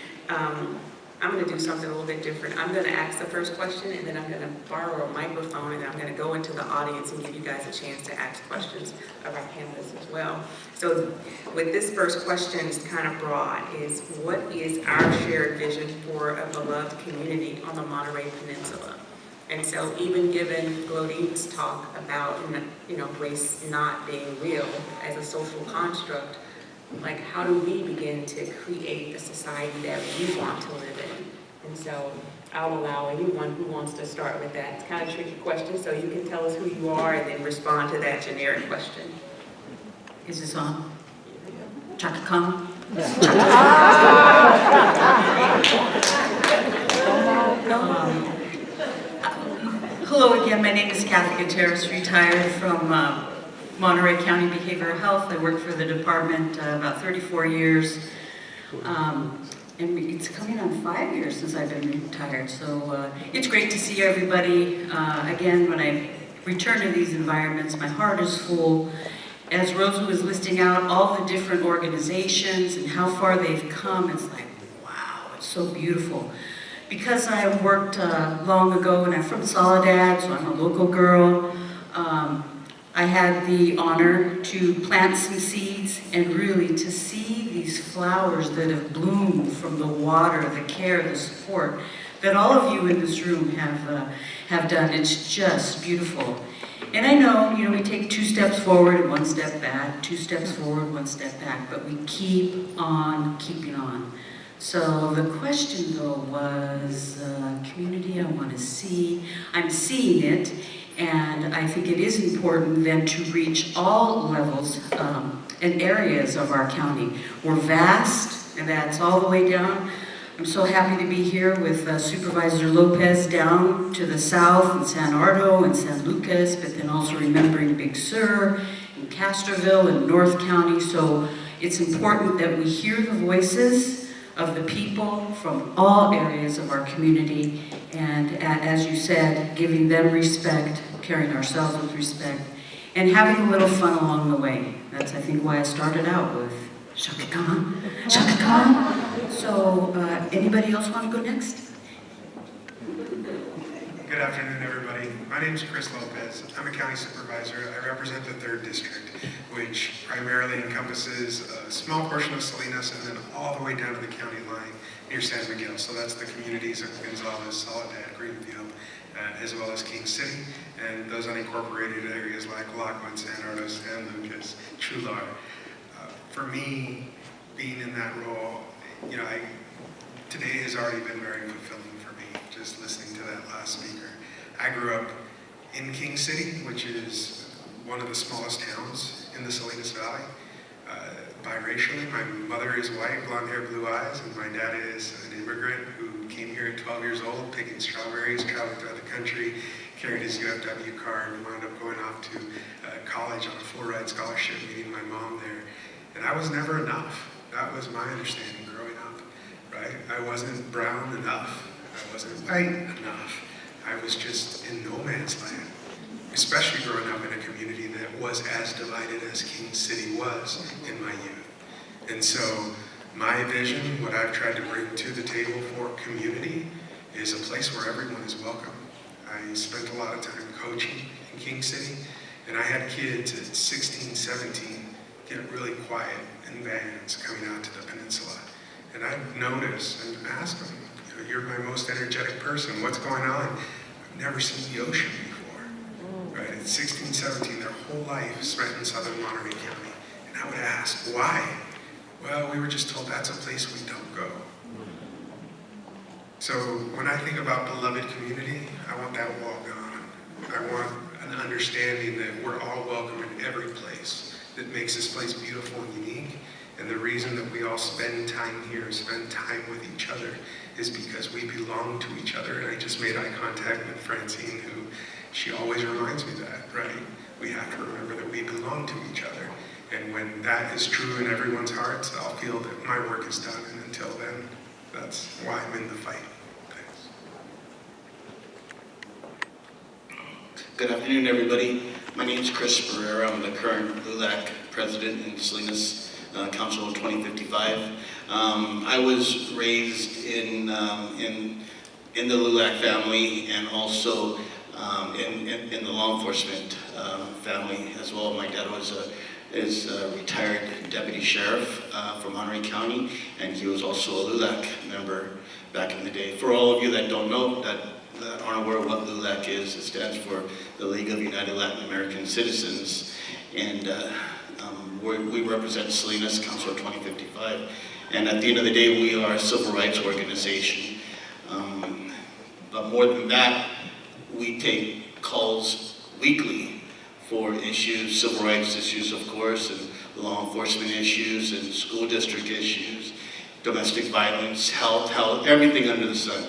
I'm going to do something a little bit different. I'm going to ask the first question, and then I'm going to borrow a microphone, and I'm going to go into the audience and give you guys a chance to ask questions of our panelists as well. So with this first question, it's kind of broad, is what is our shared vision for a beloved community on the Monterey Peninsula? And so even given Glodean's talk about, race not being real as a social construct, like, how do we begin to create the society that we want to live in? And so I'll allow anyone who wants to start with that. It's kind of a tricky question, so you can tell us who you are and then respond to that generic question. Is this on? Chaka Khan? Hello again, my name is Cathy Gutierrez, retired from Monterey County Behavioral Health. I worked for the department about 34 years. And it's coming on 5 years since I've been retired. So it's great to see everybody. Again, when I return to these environments, my heart is full. As Rosa was listing out all the different organizations and how far they've come, it's like, wow, it's so beautiful. Because I worked long ago, and I'm from Soledad, so I'm a local girl, I had the honor to plant some seeds and really to see these flowers that have bloomed from the water, the care, the support that all of you in this room have done. It's just beautiful. And I know, we take 2 steps forward and 1 step back, 2 steps forward, 1 step back, but we keep on keeping on. So the question though was community I want to see. I'm seeing it. And I think it is important then to reach all levels and areas of our county. We're vast, and that's all the way down. I'm so happy to be here with Supervisor Lopez down to the south in San Ardo and San Lucas, but then also remembering Big Sur and Castroville and North County. So it's important that we hear the voices of the people from all areas of our community, and as you said, giving them respect, carrying ourselves with respect, and having a little fun along the way. That's, I think, why I started out with Shaka Khan, Shaka Khan. So, anybody else want to go next? Good afternoon, everybody. My name is Chris Lopez. I'm a county supervisor. I represent the 3rd District, which primarily encompasses a small portion of Salinas and then all the way down to the county line near San Miguel. So that's the communities of Gonzalez, Soledad, Greenfield, as well as King City, and those unincorporated areas like Lockwood, San Carlos, San Lucas, Chular. For me, being in that role, you know, today has already been very fulfilling for me, just listening to that last speaker. I grew up in King City, which is one of the smallest towns in the Salinas Valley. Biracially, my mother is white, blonde hair, blue eyes, and my dad is an immigrant who came here at 12 years old, picking strawberries, traveled throughout the country, carried his UFW card, and wound up going off to college on a full-ride scholarship, meeting my mom there. And I was never enough. That was my understanding growing up, right? I wasn't brown enough. I wasn't white enough. I was just in no man's land, especially growing up in a community that was as divided as King City was in my youth. And so my vision, what I've tried to bring to the table for community, is a place where everyone is welcome. I spent a lot of time coaching in King City, and I had kids at 16, 17 get really quiet in vans coming out to the Peninsula. And I'd notice and ask them, you're my most energetic person, what's going on? I've never seen the ocean before, right? At 16, 17, their whole life spent in southern Monterey County. And I would ask, why? Well, we were just told that's a place we don't go. So when I think about beloved community, I want that wall gone. I want an understanding that we're all welcome in every place that makes this place beautiful and unique. And the reason that we all spend time here, spend time with each other, is because we belong to each other. And I just made eye contact with Francine, who she always reminds me that, right? We have to remember that we belong to each other. And when that is true in everyone's hearts, I'll feel that my work is done. And until then, that's why I'm in the fight. Thanks. Good afternoon, everybody. My name is Chris Barrera. I'm the current LULAC president in Salinas Council of 2055. I was raised in the LULAC family and also in the law enforcement family as well. My dad is a retired deputy sheriff from Monterey County, and he was also a LULAC member back in the day. For all of you that don't know, that aren't aware of what LULAC is, it stands for the League of United Latin American Citizens, and we represent Salinas Council of 2055. And at the end of the day, we are a civil rights organization. But more than that, we take calls weekly for issues, civil rights issues, of course, and law enforcement issues, and school district issues, domestic violence, health, everything under the sun.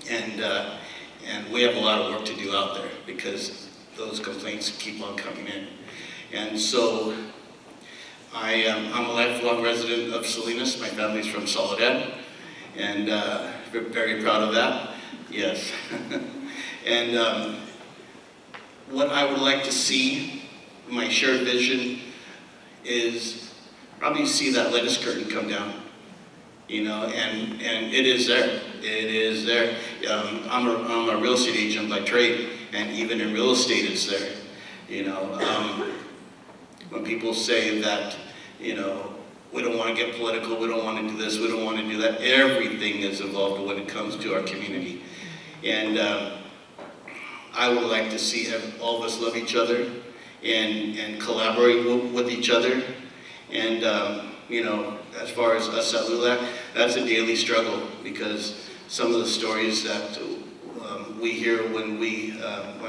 And we have a lot of work to do out there because those complaints keep on coming in. And so I'm a lifelong resident of Salinas. My family's from Soledad, and very proud of that. Yes. And what I would like to see, my shared vision, is probably see that lettuce curtain come down. You know, and it is there. It is there. I'm a real estate agent by trade, and even in real estate, it's there. You know, when people say that, you know, we don't want to get political, we don't want to do this, we don't want to do that, everything is involved when it comes to our community. And I would like to see all of us love each other and collaborate with each other. And you know, as far as us at LULAC, that's a daily struggle because some of the stories that we hear when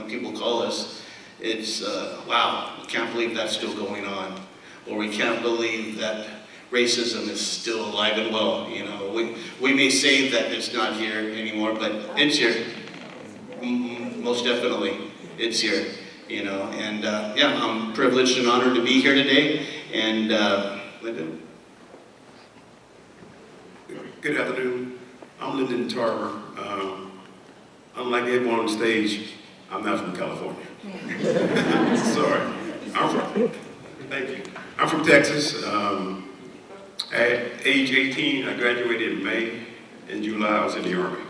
people call us, it's, wow, can't believe that's still going on. Or we can't believe that racism is still alive and well. You know, we may say that it's not here anymore, but it's here. Most definitely, it's here. You know, and yeah, I'm privileged and honored to be here today. And Lyndon. Good afternoon. I'm Lyndon Tarver. Unlike everyone on stage, I'm not from California. Sorry. Thank you. I'm from Texas. At age 18, I graduated in May. In July, I was in the Army.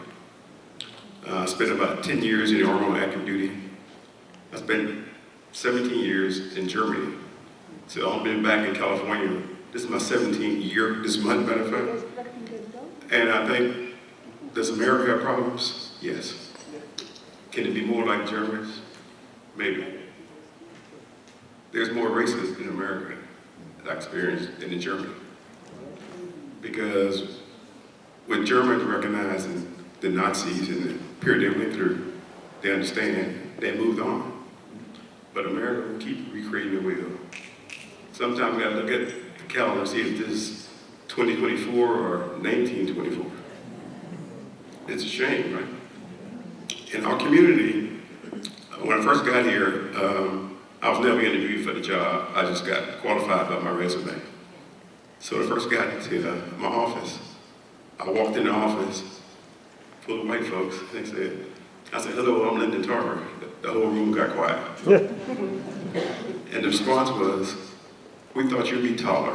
I spent about 10 years in the Army on active duty. I spent 17 years in Germany. So I've been back in California. This is my 17th year this month, matter of fact. And I think, does America have problems? Yes. Can it be more like Germans? Maybe. There's more racism in America that I experienced than in Germany. Because when Germans recognizing the Nazis and the period they went through, they understand, they moved on. But America will keep recreating the wheel. Sometimes we gotta look at the calendar and see if this is 2024 or 1924. It's a shame, right? In our community, when I first got here, I was never interviewed for the job. I just got qualified by my resume. So when I first got to my office, I walked in the office full of white folks. I said, hello, I'm Lyndon Tarver. The whole room got quiet. And the response was, we thought you'd be taller.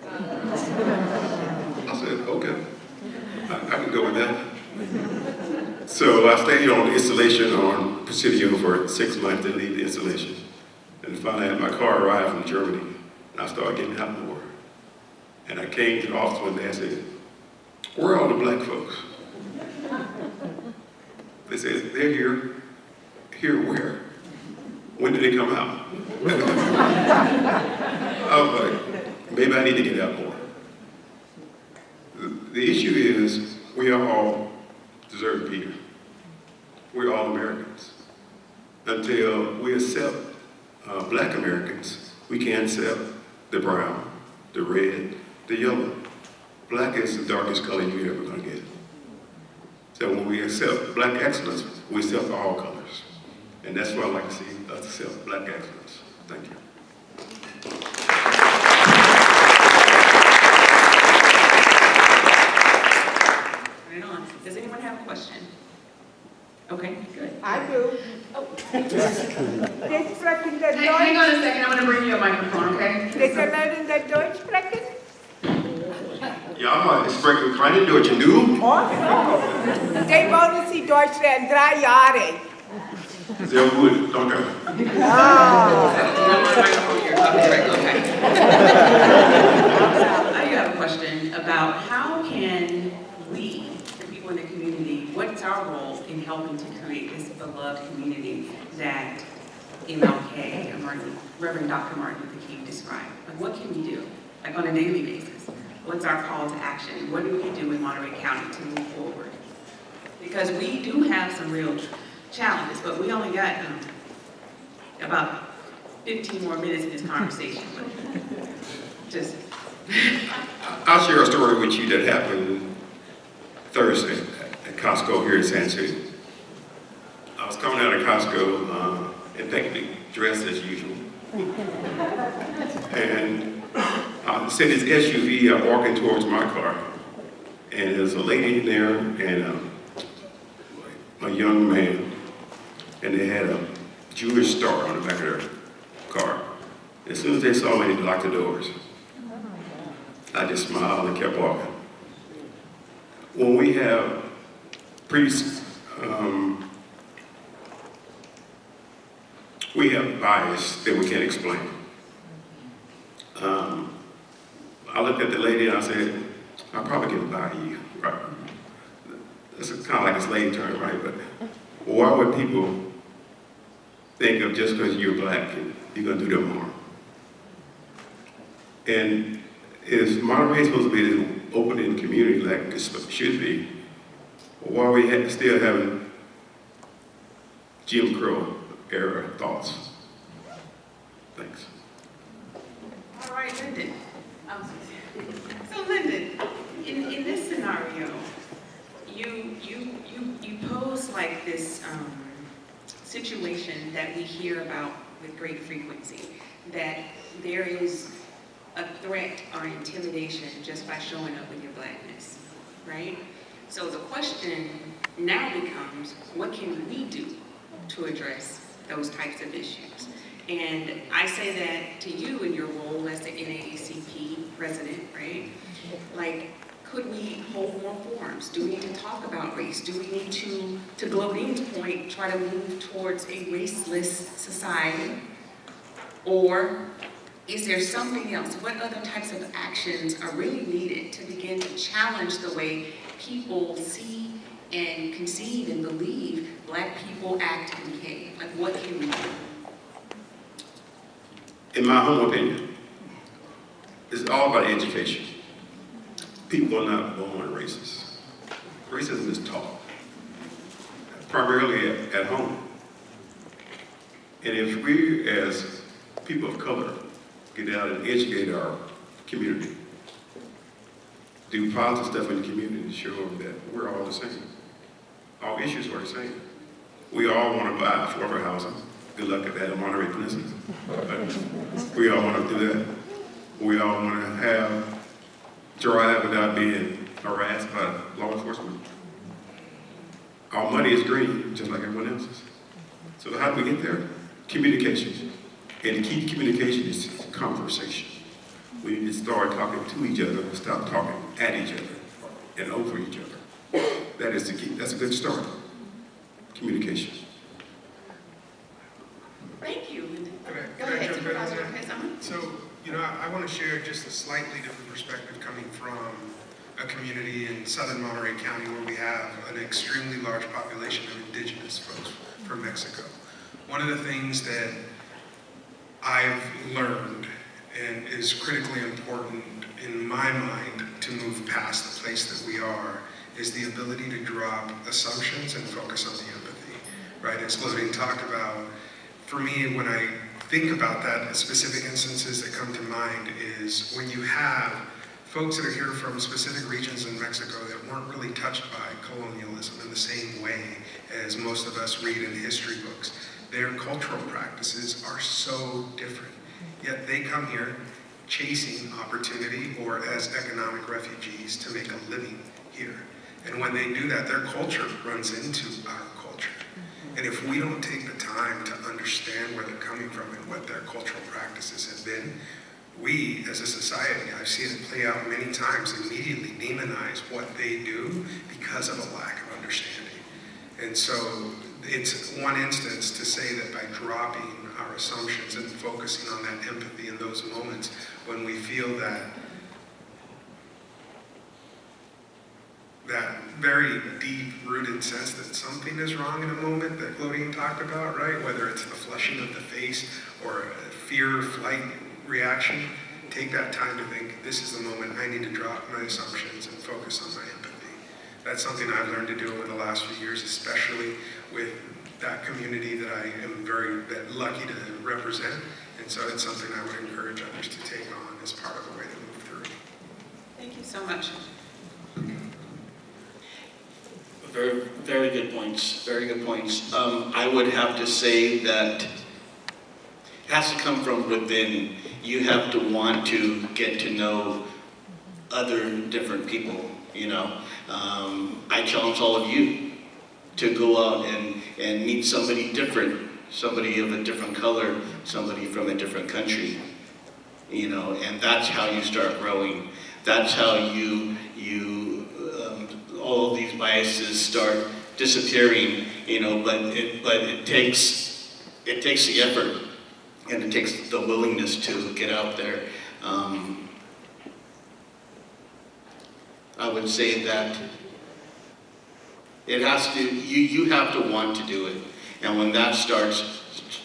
I said, okay, I can go with that. So I stayed on installation on Presidio for 6 months to lead the installation. And finally I had my car arrived from Germany, and I started getting out more. And I came to the office one day and said, where are all the black folks? They said, they're here. Here where? When did they come out? I was like, maybe I need to get out more. The issue is, we all deserve to be here. We're all Americans. Until we accept black Americans, we can't accept the brown, the red, the yellow. Black is the darkest color you're ever gonna get. So when we accept black excellence, we accept all colors. And that's what I like to see us accept black excellence. Thank you. Right on. Does anyone have a question? Okay, good. I do. They sprechen der Hey, hang on a second, I'm gonna bring you a microphone, okay? They lernen der Deutsch sprechen? Ja, ich spreche keine Deutsch, und du? Oh, so. Die wollen sie Deutsch lernen, 3 Jahre. Sehr gut, danke. I have a question about how can we, the people in the community, what's our role in helping to create this beloved community that MLK, Reverend Dr. Martin Luther King described? Like, what can we do, like on a daily basis? What's our call to action? What do we do in Monterey County to move forward? Because we do have some real challenges, but we only got about 15 more minutes in this conversation. Just. I'll share a story with you that happened Thursday at Costco here in San Jose. I was coming out of Costco, effectively dressed as usual. And I said this SUV, I'm walking towards my car, and there's a lady in there and a young man, and they had a Jewish star on the back of their car. As soon as they saw me, they locked the doors. I just smiled and kept walking. When we have priests, we have bias that we can't explain. I looked at the lady and I said, I'll probably get by you, right? That's kind of like a slave term, right? But why would people think of just because you're black, you're gonna do them harm? And is Monterey supposed to be an open in community like it should be? Or why are we still having Jim Crow era thoughts? Thanks. All right, Lyndon. So Lyndon, in this scenario, you pose like this situation that we hear about with great frequency, that there is a threat or intimidation just by showing up with your blackness, right? So the question now becomes, what can we do to address those types of issues? And I say that to you in your role as the NAACP president, right? Like, could we hold more forums? groups? Do we need to talk about race? Do we need to Glodean's point, try to move towards a raceless society? Or is there something else? What other types of actions are really needed to begin to challenge the way people see and conceive and believe Black people act and behave? Like, what can we do? In my humble opinion, it's all about education. People are not born racist. Racism is taught, primarily at home. And if we, as people of color, get out and educate our community, do positive stuff in the community to show them that we're all the same. All issues are the same. We all want to buy affordable housing. Good luck at that in Monterey Peninsula. But we all want to do that. We all want to have drive without being harassed by law enforcement. Our money is green, just like everyone else's. So how do we get there? Communication. And the key to communication is conversation. We need to start talking to each other and stop talking at each other and over each other. That is the key. That's a good start. Communication. Thank you. Could I jump in on that? So, I want to share just a slightly different perspective coming from a community in southern Monterey County where we have an extremely large population of indigenous folks from Mexico. One of the things that I've learned and is critically important in my mind to move past the place that we are is the ability to drop assumptions and focus on the empathy, right? As Glodean talked about, for me, when I think about that, specific instances that come to mind is when you have folks that are here from specific regions in Mexico that weren't really touched by colonialism in the same way as most of us read in history books. Their cultural practices are so different, yet they come here chasing opportunity or as economic refugees to make a living here. And when they do that, their culture runs into our culture. And if we don't take the time to understand where they're coming from and what their cultural practices have been, we, as a society, I've seen it play out many times, immediately demonize what they do because of a lack of understanding. And so it's one instance to say that by dropping our assumptions and focusing on that empathy in those moments when we feel that very deep-rooted sense that something is wrong in a moment that Glodean talked about, right? Whether it's the flushing of the face or a fear, flight reaction, take that time to think, this is the moment I need to drop my assumptions and focus on my empathy. That's something I've learned to do over the last few years, especially with that community that I am very lucky to represent. And so it's something I would encourage others to take on as part of the way to move through. Thank you so much. Very, very good points. Very good points. I would have to say that it has to come from within. You have to want to get to know other different people. I challenge all of you to go out and meet somebody different, somebody of a different color, somebody from a different country. And that's how you start growing. That's how all of these biases start disappearing, but it takes the effort and it takes the willingness to get out there. I would say that it has to, you have to want to do it. And when that starts,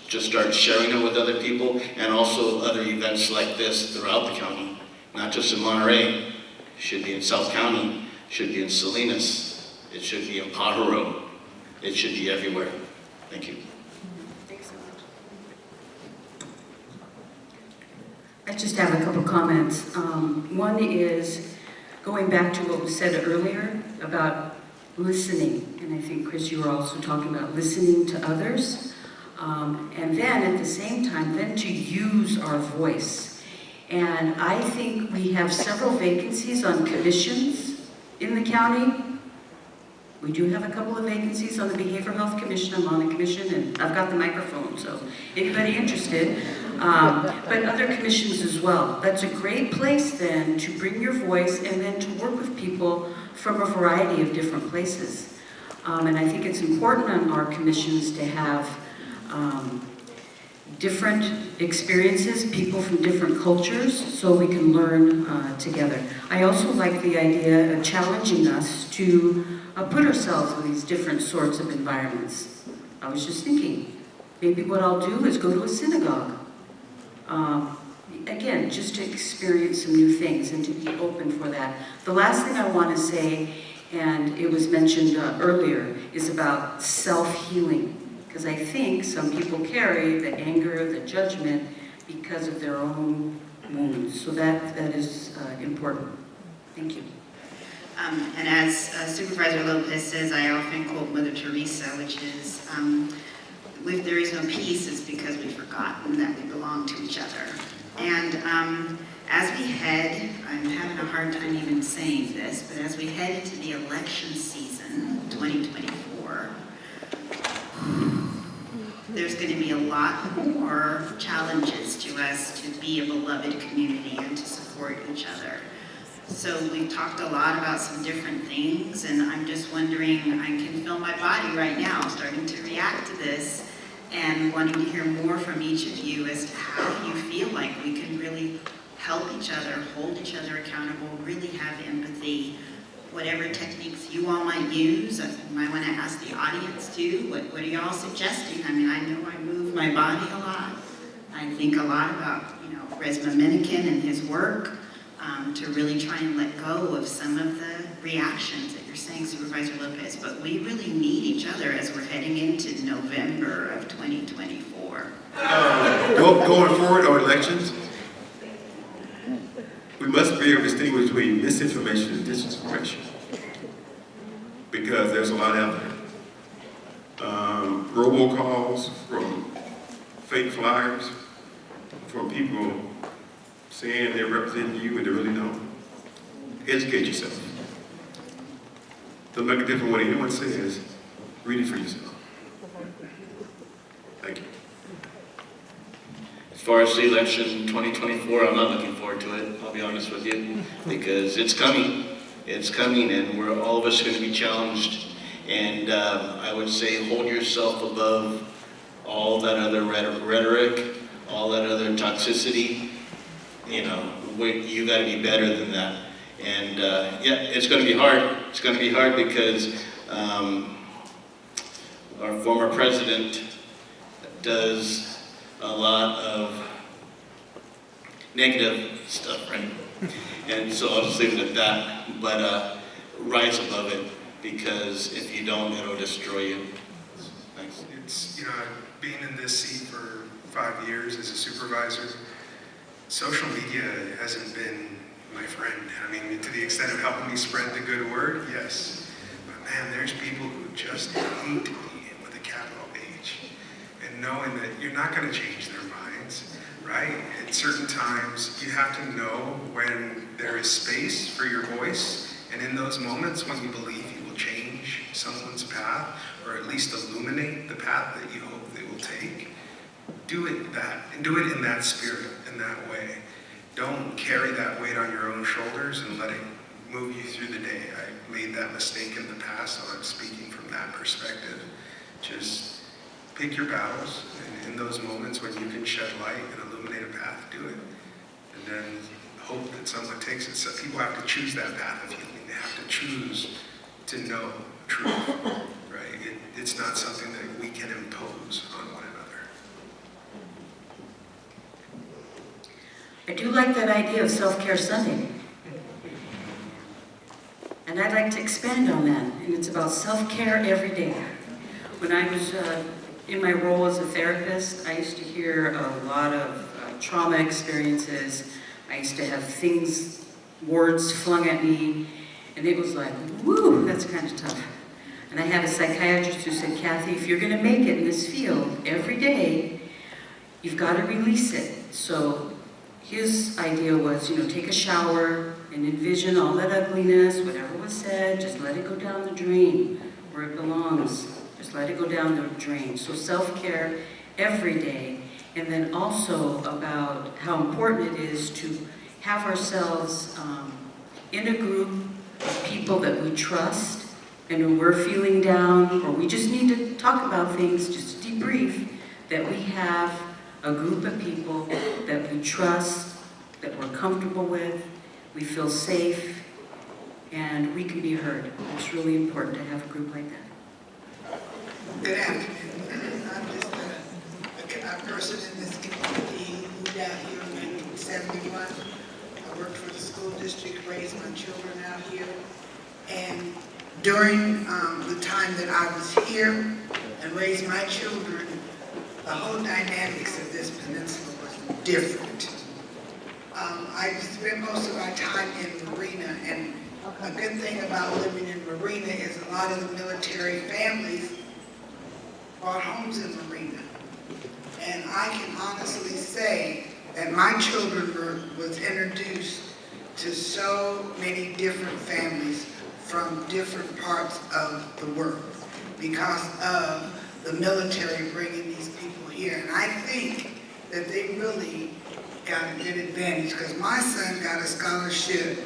just start sharing it with other people and also other events like this throughout the county, not just in Monterey. It should be in South County. Should be in Salinas. It should be in Otter. It should be everywhere. Thank you. Thanks so much. I just have a couple comments. One is going back to what was said earlier about listening. And I think, Chris, you were also talking about listening to others. And then at the same time, then to use our voice. And I think we have several vacancies on commissions in the county. We do have a couple of vacancies on the Behavioral Health Commission. I'm on the commission and I've got the microphone, so anybody interested. But other commissions as well. That's a great place then to bring your voice and then to work with people from a variety of different places. And I think it's important on our commissions to have different experiences, people from different cultures, so we can learn together. I also like the idea of challenging us to put ourselves in these different sorts of environments. I was just thinking, maybe what I'll do is go to a synagogue. Again, just to experience some new things and to be open for that. The last thing I want to say, and it was mentioned earlier, is about self-healing. Because I think some people carry the anger, the judgment, because of their own wounds. So that is important. Thank you. And as Supervisor Lopez says, I often quote Mother Teresa, which is, if there is no peace, it's because we've forgotten that we belong to each other. And as we head, I'm having a hard time even saying this, but as we head into the election season, 2024, there's going to be a lot more challenges to us to be a beloved community and to support each other. So we've talked a lot about some different things, and I'm just wondering, I can feel my body right now starting to react to this and wanting to hear more from each of you as to how you feel like we can really help each other, hold each other accountable, really have empathy. Whatever techniques you all might use, I might want to ask the audience too, what are y'all suggesting? I mean, I know I move my body a lot. I think a lot about, Resma Minikin and his work to really try and let go of some of the reactions that you're saying, Supervisor Lopez, but we really need each other as we're heading into November of 2024. Going forward on elections, we must be able to distinguish between misinformation and disinformation, because there's a lot out there. Robocalls from fake flyers, from people saying they're representing you and they really don't. Educate yourself. Don't make a difference what anyone says. Read it for yourself. Thank you. As far as the election 2024, I'm not looking forward to it, I'll be honest with you, because it's coming. It's coming, and we're all of us going to be challenged. And I would say hold yourself above all that other rhetoric, all that other toxicity. You got to be better than that. And yeah, it's going to be hard. It's going to be hard because our former president does a lot of negative stuff, right? And so I'll just leave it at that. But rise above it, because if you don't, it'll destroy you. Thanks. It's, being in this seat for 5 years as a supervisor, social media hasn't been my friend. I mean, to the extent of helping me spread the good word, yes. But man, there's people who just hate me with a capital H. And knowing that you're not going to change their minds, right? At certain times, you have to know when there is space for your voice. And in those moments when you believe you will change someone's path, or at least illuminate the path that you hope they will take, do it in that spirit, in that way. Don't carry that weight on your own shoulders and let it move you through the day. I made that mistake in the past, so I'm speaking from that perspective. Just pick your battles, and in those moments when you can shed light and illuminate a path, do it. And then hope that someone takes it. So people have to choose that path of healing. They have to choose to know truth, right? It's not something that we can impose on one another. I do like that idea of Self-Care Sunday. And I'd like to expand on that. And it's about self-care every day. When I was in my role as a therapist, I used to hear a lot of trauma experiences. I used to have words flung at me, and it was like, woo, that's kind of tough. And I had a psychiatrist who said, Cathy, if you're going to make it in this field every day, you've got to release it. So his idea was, take a shower and envision all that ugliness, whatever was said, just let it go down the drain where it belongs. Just let it go down the drain. So self-care every day. And then also about how important it is to have ourselves in a group of people that we trust, and when we're feeling down, or we just need to talk about things, just debrief, that we have a group of people that we trust, that we're comfortable with, we feel safe, and we can be heard. It's really important to have a group like that. Good afternoon. I'm just a person in this community who moved out here in 1971. I worked for the school district, raised my children out here. And during the time that I was here and raised my children, the whole dynamics of this peninsula was different. I spent most of my time in Marina, and a good thing about living in Marina is a lot of the military families bought homes in Marina. And I can honestly say that my children was introduced to so many different families from different parts of the world because of the military bringing these people here. And I think that they really got a good advantage because my son got a scholarship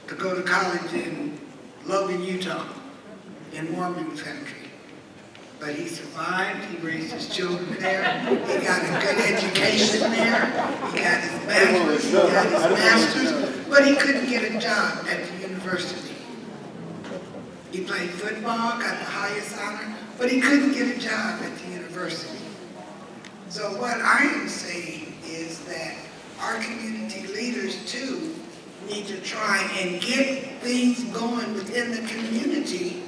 to go to college in Logan, Utah, in Mormon country. But he survived, he raised his children there, he got a good education there, he got his bachelor's, he got his master's, but he couldn't get a job at the university. He played football, got the highest honor, but he couldn't get a job at the university. So what I am saying is that our community leaders too need to try and get things going within the community,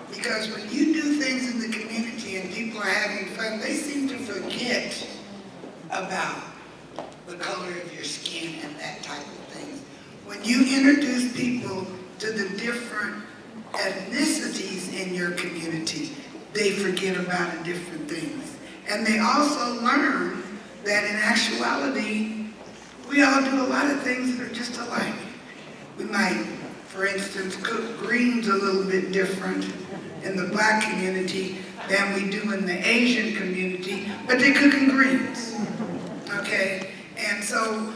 because when you do things in the community and people are having fun, they seem to forget about the color of your skin and that type of things. When you introduce people to the different ethnicities in your community, they forget about the different things. And they also learn that in actuality, we all do a lot of things that are just alike. We might, for instance, cook greens a little bit different in the Black community than we do in the Asian community, but they're cooking greens, okay? And so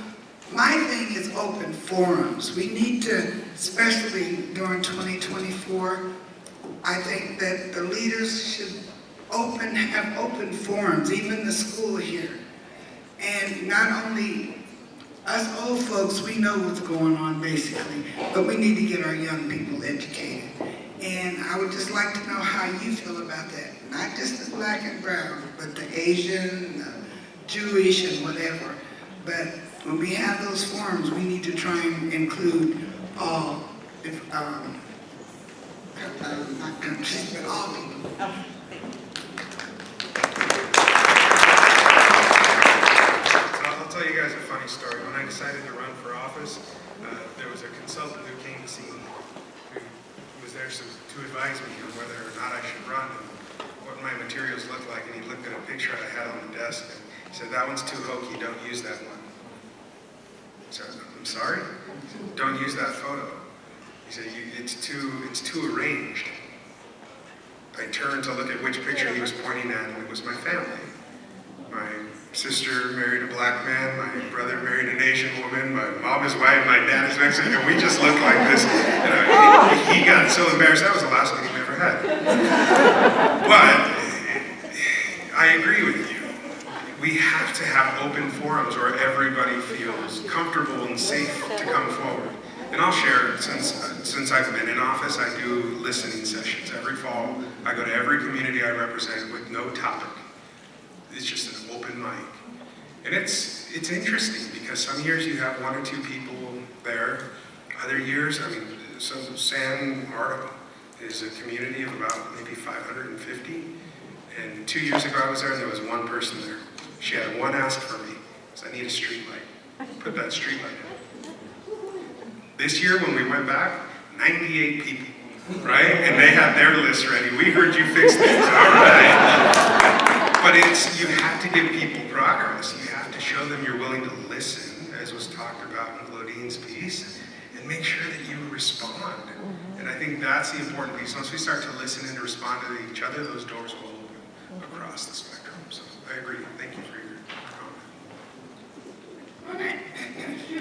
my thing is open forums. We need to, especially during 2024, I think that the leaders should have open forums, even the school here. And not only us old folks, we know what's going on basically, but we need to get our young people educated. And I would just like to know how you feel about that. Not just the Black and brown, but the Asian, the Jewish, and whatever. But when we have those forums, we need to try and include all, not countries, but all people. I'll tell you guys a funny story. When I decided to run for office, there was a consultant who came to see me, who was there to advise me on whether or not I should run and what my materials looked like. And he looked at a picture I had on the desk and he said, "That one's too hokey, don't use that one." I said, "I'm sorry? He said, "Don't use that photo." He said, it's too arranged." I turned to look at which picture he was pointing at, and it was my family. My sister married a Black man, my brother married an Asian woman, my mom is white, my dad is Mexican, and we just look like this. And he got so embarrassed. That was the last meeting we ever had. But I agree with you. We have to have open forums where everybody feels comfortable and safe to come forward. And I'll share, since I've been in office, I do listening sessions. Every fall, I go to every community I represent with no topic. It's just an open mic. And it's interesting because some years you have 1 or 2 people there. Other years, so San Marco is a community of about maybe 550. And 2 years ago I was there and there was 1 person there. She had one ask for me, I need a street light. Put that street light in. This year when we went back, 98 people, right? And they had their list ready. We heard you fix things, all right. But you have to give people progress. You have to show them you're willing to listen, as was talked about in Glodean's piece, and make sure that you respond. And I think that's the important piece. Once we start to listen and respond to each other, those doors will open across the spectrum. So I agree. Thank you for your comment.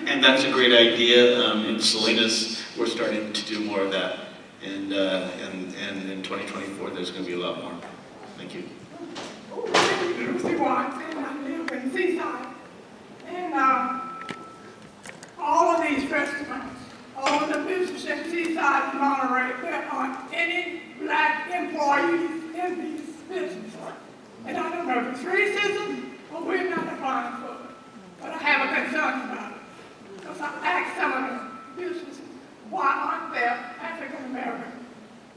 And that's a great idea. In Salinas, we're starting to do more of that. And in 2024, there's going to be a lot more. Thank you. Lucy Watts, and I live in Seaside. And all of these restaurants, all of the businesses in Seaside and Monterey, there aren't any black employees in these businesses. And I don't know if it's racism or we're not applying for it, but I have a concern about it. Because I asked some of the businesses, why aren't there African Americans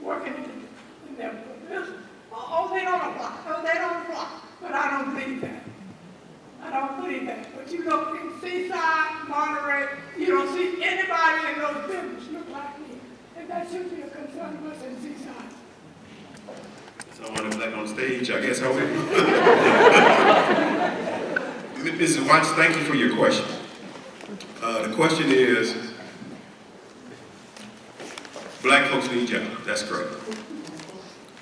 working in their business? Oh, they don't apply. Oh, they don't apply. But I don't believe that. I don't believe that. But you look in Seaside, Monterey, you don't see anybody in those businesses look like me. And that should be a concern of us in Seaside. Someone black on stage, I guess I will. Mrs. Watts, thank you for your question. The question is, black folks need jobs, that's correct.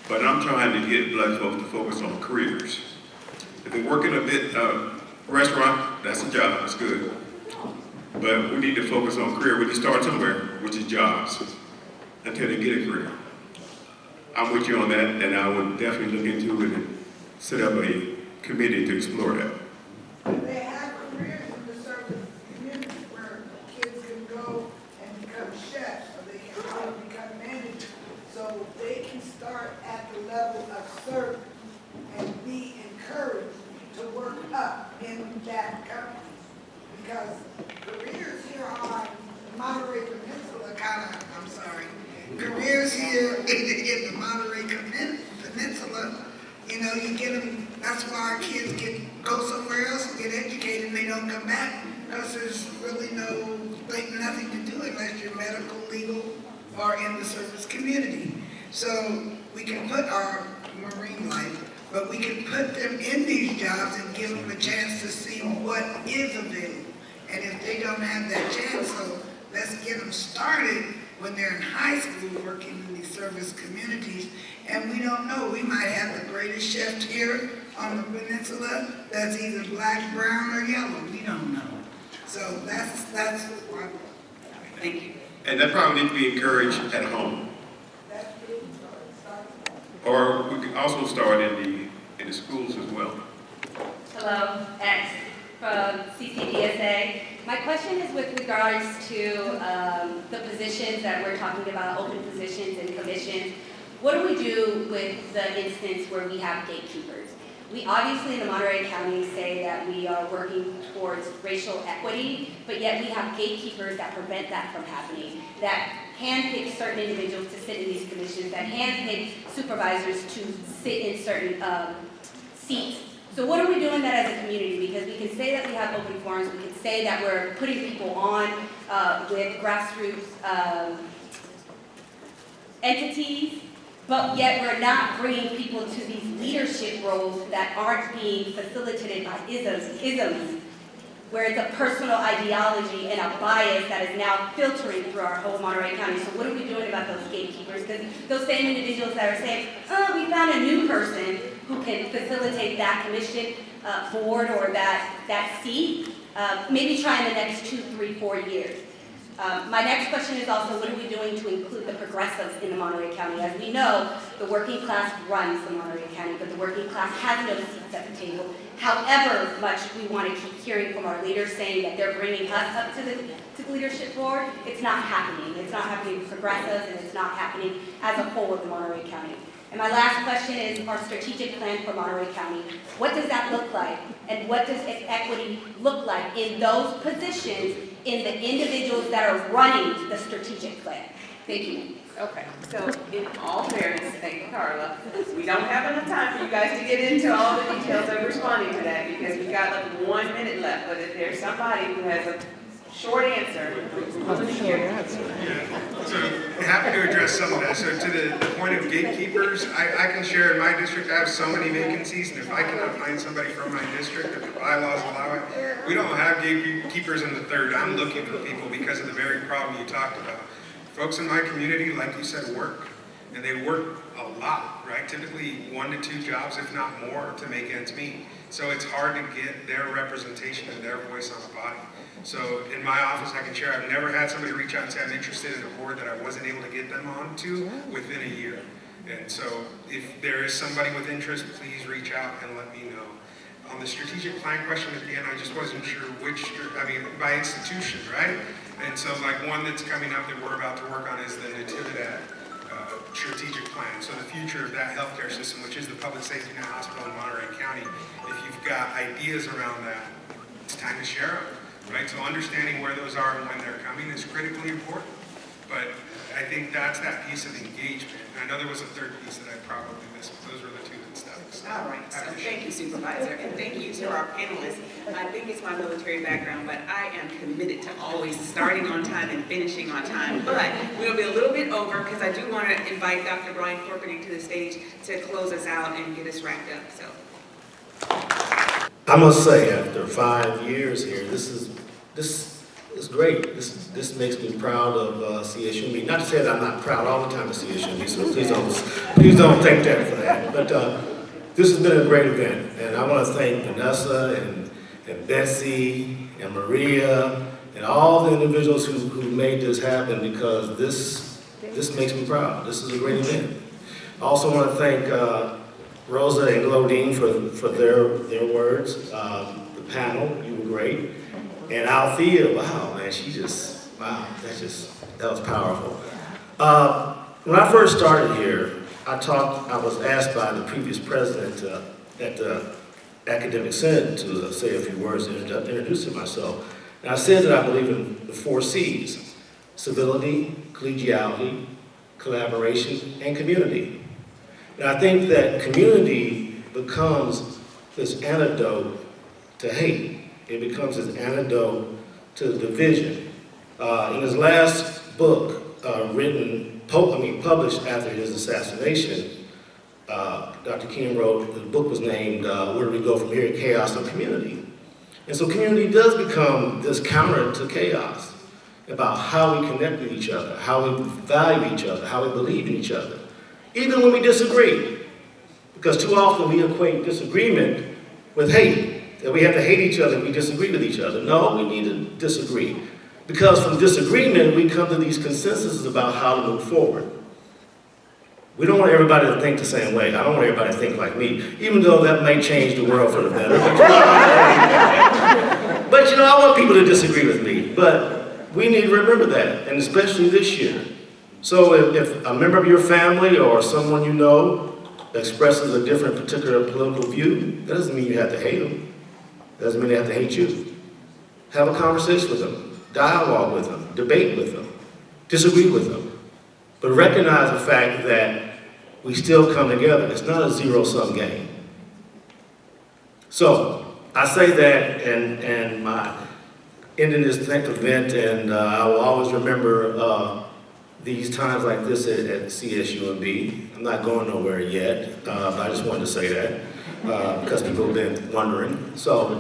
But I'm trying to get black folks to focus on careers. If they work in a bit restaurant, that's a job, that's good. But we need to focus on career. We need to start somewhere, which is jobs, until they get a career. I'm with you on that, and I would definitely look into it and set up a committee to explore that. They have careers in the service community where kids can go and become chefs, or they can go and become managers. So they can start at the level of service and be encouraged to work up in that company. Because careers here on the Monterey Peninsula careers here in the Monterey Peninsula, you know, you get them, that's why our kids go somewhere else and get educated and they don't come back, because there's really nothing to do unless you're medical, legal, or in the service community. So we can put our marine life, but we can put them in these jobs and give them a chance to see what is available. And if they don't have that chance, so let's get them started when they're in high school working in these service communities. And we don't know, we might have the greatest chef here on the peninsula that's either black, brown, or yellow. We don't know. So that's why. Thank you. And that probably need to be encouraged at home. Or we could also start in the schools as well. Hello, X from CCDSA. My question is with regards to the positions that we're talking about, open positions and commissions. What do we do with the instance where we have gatekeepers? We obviously in the Monterey County say that we are working towards racial equity, but yet we have gatekeepers that prevent that from happening, that handpick certain individuals to sit in these commissions, that handpick supervisors to sit in certain seats. So what are we doing that as a community? Because we can say that we have open forums, we can say that we're putting people on with grassroots entities, but yet we're not bringing people to these leadership roles that aren't being facilitated by isms, where it's a personal ideology and a bias that is now filtering through our whole Monterey County. So what are we doing about those gatekeepers? Because those same individuals that are saying, oh, we found a new person who can facilitate that commission board or that seat, maybe try in the next 2, 3, 4 years. My next question is also, what are we doing to include the progressives in the Monterey County? As we know, the working class runs the Monterey County, but the working class has no seats at the table. However much we want to keep hearing from our leaders saying that they're bringing us up to the leadership board, it's not happening. It's not happening with progressives, and it's not happening as a whole of the Monterey County. And my last question is our strategic plan for Monterey County. What does that look like? And what does equity look like in those positions in the individuals that are running the strategic plan? Thank you. Okay, so in all fairness, thank you, Carla, we don't have enough time for you guys to get into all the details of responding to that because we've got like 1 minute left, but if there's somebody who has a short answer, we're willing to hear it. Yeah, so happy to address some of that. So to the point of gatekeepers, I can share in my district, I have so many vacancies, and if I cannot find somebody from my district, if the bylaws allow it, we don't have gatekeepers in the third. I'm looking for people because of the very problem you talked about. Folks in my community, like you said, work, and they work a lot, right? typically 1 to 2 jobs, if not more, to make ends meet. So it's hard to get their representation and their voice on the body. So in my office, I can share, I've never had somebody reach out and say I'm interested in a board that I wasn't able to get them on to within a year. And so if there is somebody with interest, please reach out and let me know. On the strategic plan question at the end, I just wasn't sure which, by institution, right? And so like one that's coming up that we're about to work on is the Natividad strategic plan. So the future of that healthcare system, which is the public safety net hospital in Monterey County. If you've got ideas around that, it's time to share them, right? So understanding where those are and when they're coming is critically important. But I think that's that piece of engagement. And I know there was a third piece that I probably missed, but those were the two that stuck. All right, so thank you, Supervisor, and thank you to our panelists. I think it's my military background, but I am committed to always starting on time and finishing on time. But we'll be a little bit over because I do want to invite Dr. Brian Corpening to the stage to close us out and get us wrapped up. So, I must say, after 5 years here, this is great. This makes me proud of CSUMB. Not to say that I'm not proud all the time of CSUMB, so please don't take that for that. But this has been a great event, and I want to thank Vanessa and Betsy and Maria and all the individuals who made this happen, because this makes me proud. This is a great event. I also want to thank Rosa and Glodean for their words. The panel, you were great. And Althea, wow, man, that was powerful. When I first started here, I was asked by the previous president at the Academic Senate to say a few words introducing myself. And I said that I believe in the 4 C's: civility, collegiality, collaboration, and community. And I think that community becomes this antidote to hate. It becomes his antidote to division. In his last book, published after his assassination, Dr. King wrote, the book was named Where Do We Go From Here? Chaos or Community. And so community does become this counter to chaos, about how we connect with each other, how we value each other, how we believe in each other, even when we disagree. Because too often we equate disagreement with hate. That we have to hate each other if we disagree with each other. No, we need to disagree. Because from disagreement, we come to these consensuses about how to move forward. We don't want everybody to think the same way. I don't want everybody to think like me, even though that may change the world for the better. But I want people to disagree with me. But we need to remember that, and especially this year. So if a member of your family or someone you know expresses a different particular political view, that doesn't mean you have to hate them. Doesn't mean they have to hate you. Have a conversation with them, dialogue with them, debate with them, disagree with them. But recognize the fact that we still come together. It's not a zero-sum game. So I say that and my ending this event, and I will always remember these times like this at CSUMB. I'm not going nowhere yet, but I just wanted to say that. Because people have been wondering. So,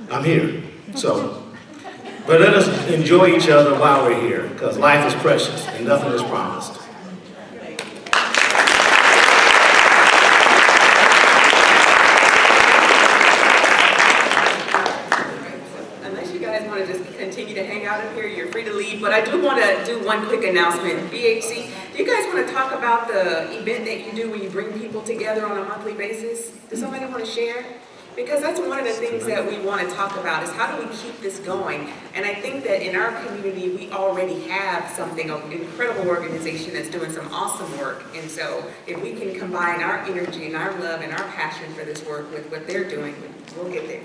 I'm here. But let us enjoy each other while we're here, because life is precious and nothing is promised. Unless you guys want to just continue to hang out up here, you're free to leave. But I do want to do one quick announcement. BHC, do you guys want to talk about the event that you do when you bring people together on a monthly basis? Does somebody want to share? Because that's one of the things that we want to talk about is how do we keep this going? And I think that in our community, we already have something, an incredible organization that's doing some awesome work. And so if we can combine our energy and our love and our passion for this work with what they're doing, we'll get there.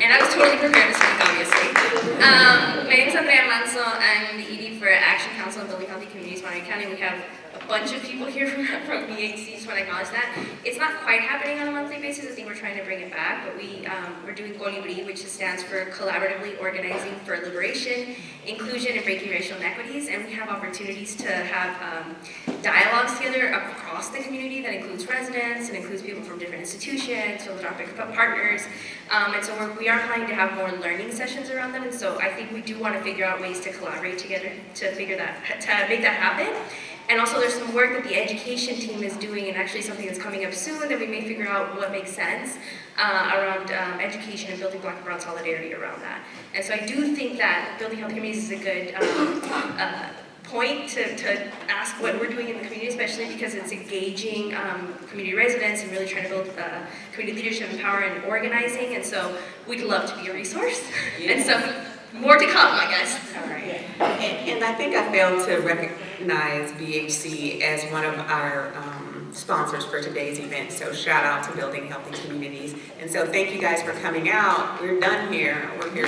And I was totally prepared to speak, obviously. My name is Althea. I'm the ED for Action Council and Building Healthy Communities, Monterey County. We have a bunch of people here from BHC, just want to acknowledge that. It's not quite happening on a monthly basis. I think we're trying to bring it back, but we're doing Colibri, which stands for Collaboratively Organizing for Liberation, Inclusion, and Breaking Racial Inequities, and we have opportunities to have dialogues together across the community that includes residents and includes people from different institutions, philanthropic partners, and so we are planning to have more learning sessions around them, and so I think we do want to figure out ways to collaborate together to make that happen. And also there's some work that the education team is doing, and actually something that's coming up soon that we may figure out what makes sense around education and building Black and brown solidarity around that. And so I do think that building healthy communities is a good point to ask what we're doing in the community, especially because it's engaging community residents and really trying to build community leadership and power and organizing. And so we'd love to be a resource. And so more to come, I guess. All right. And I think I failed to recognize BHC as one of our sponsors for today's event. So shout out to Building Healthy Communities. And so thank you guys for coming out. We're done here. We're here.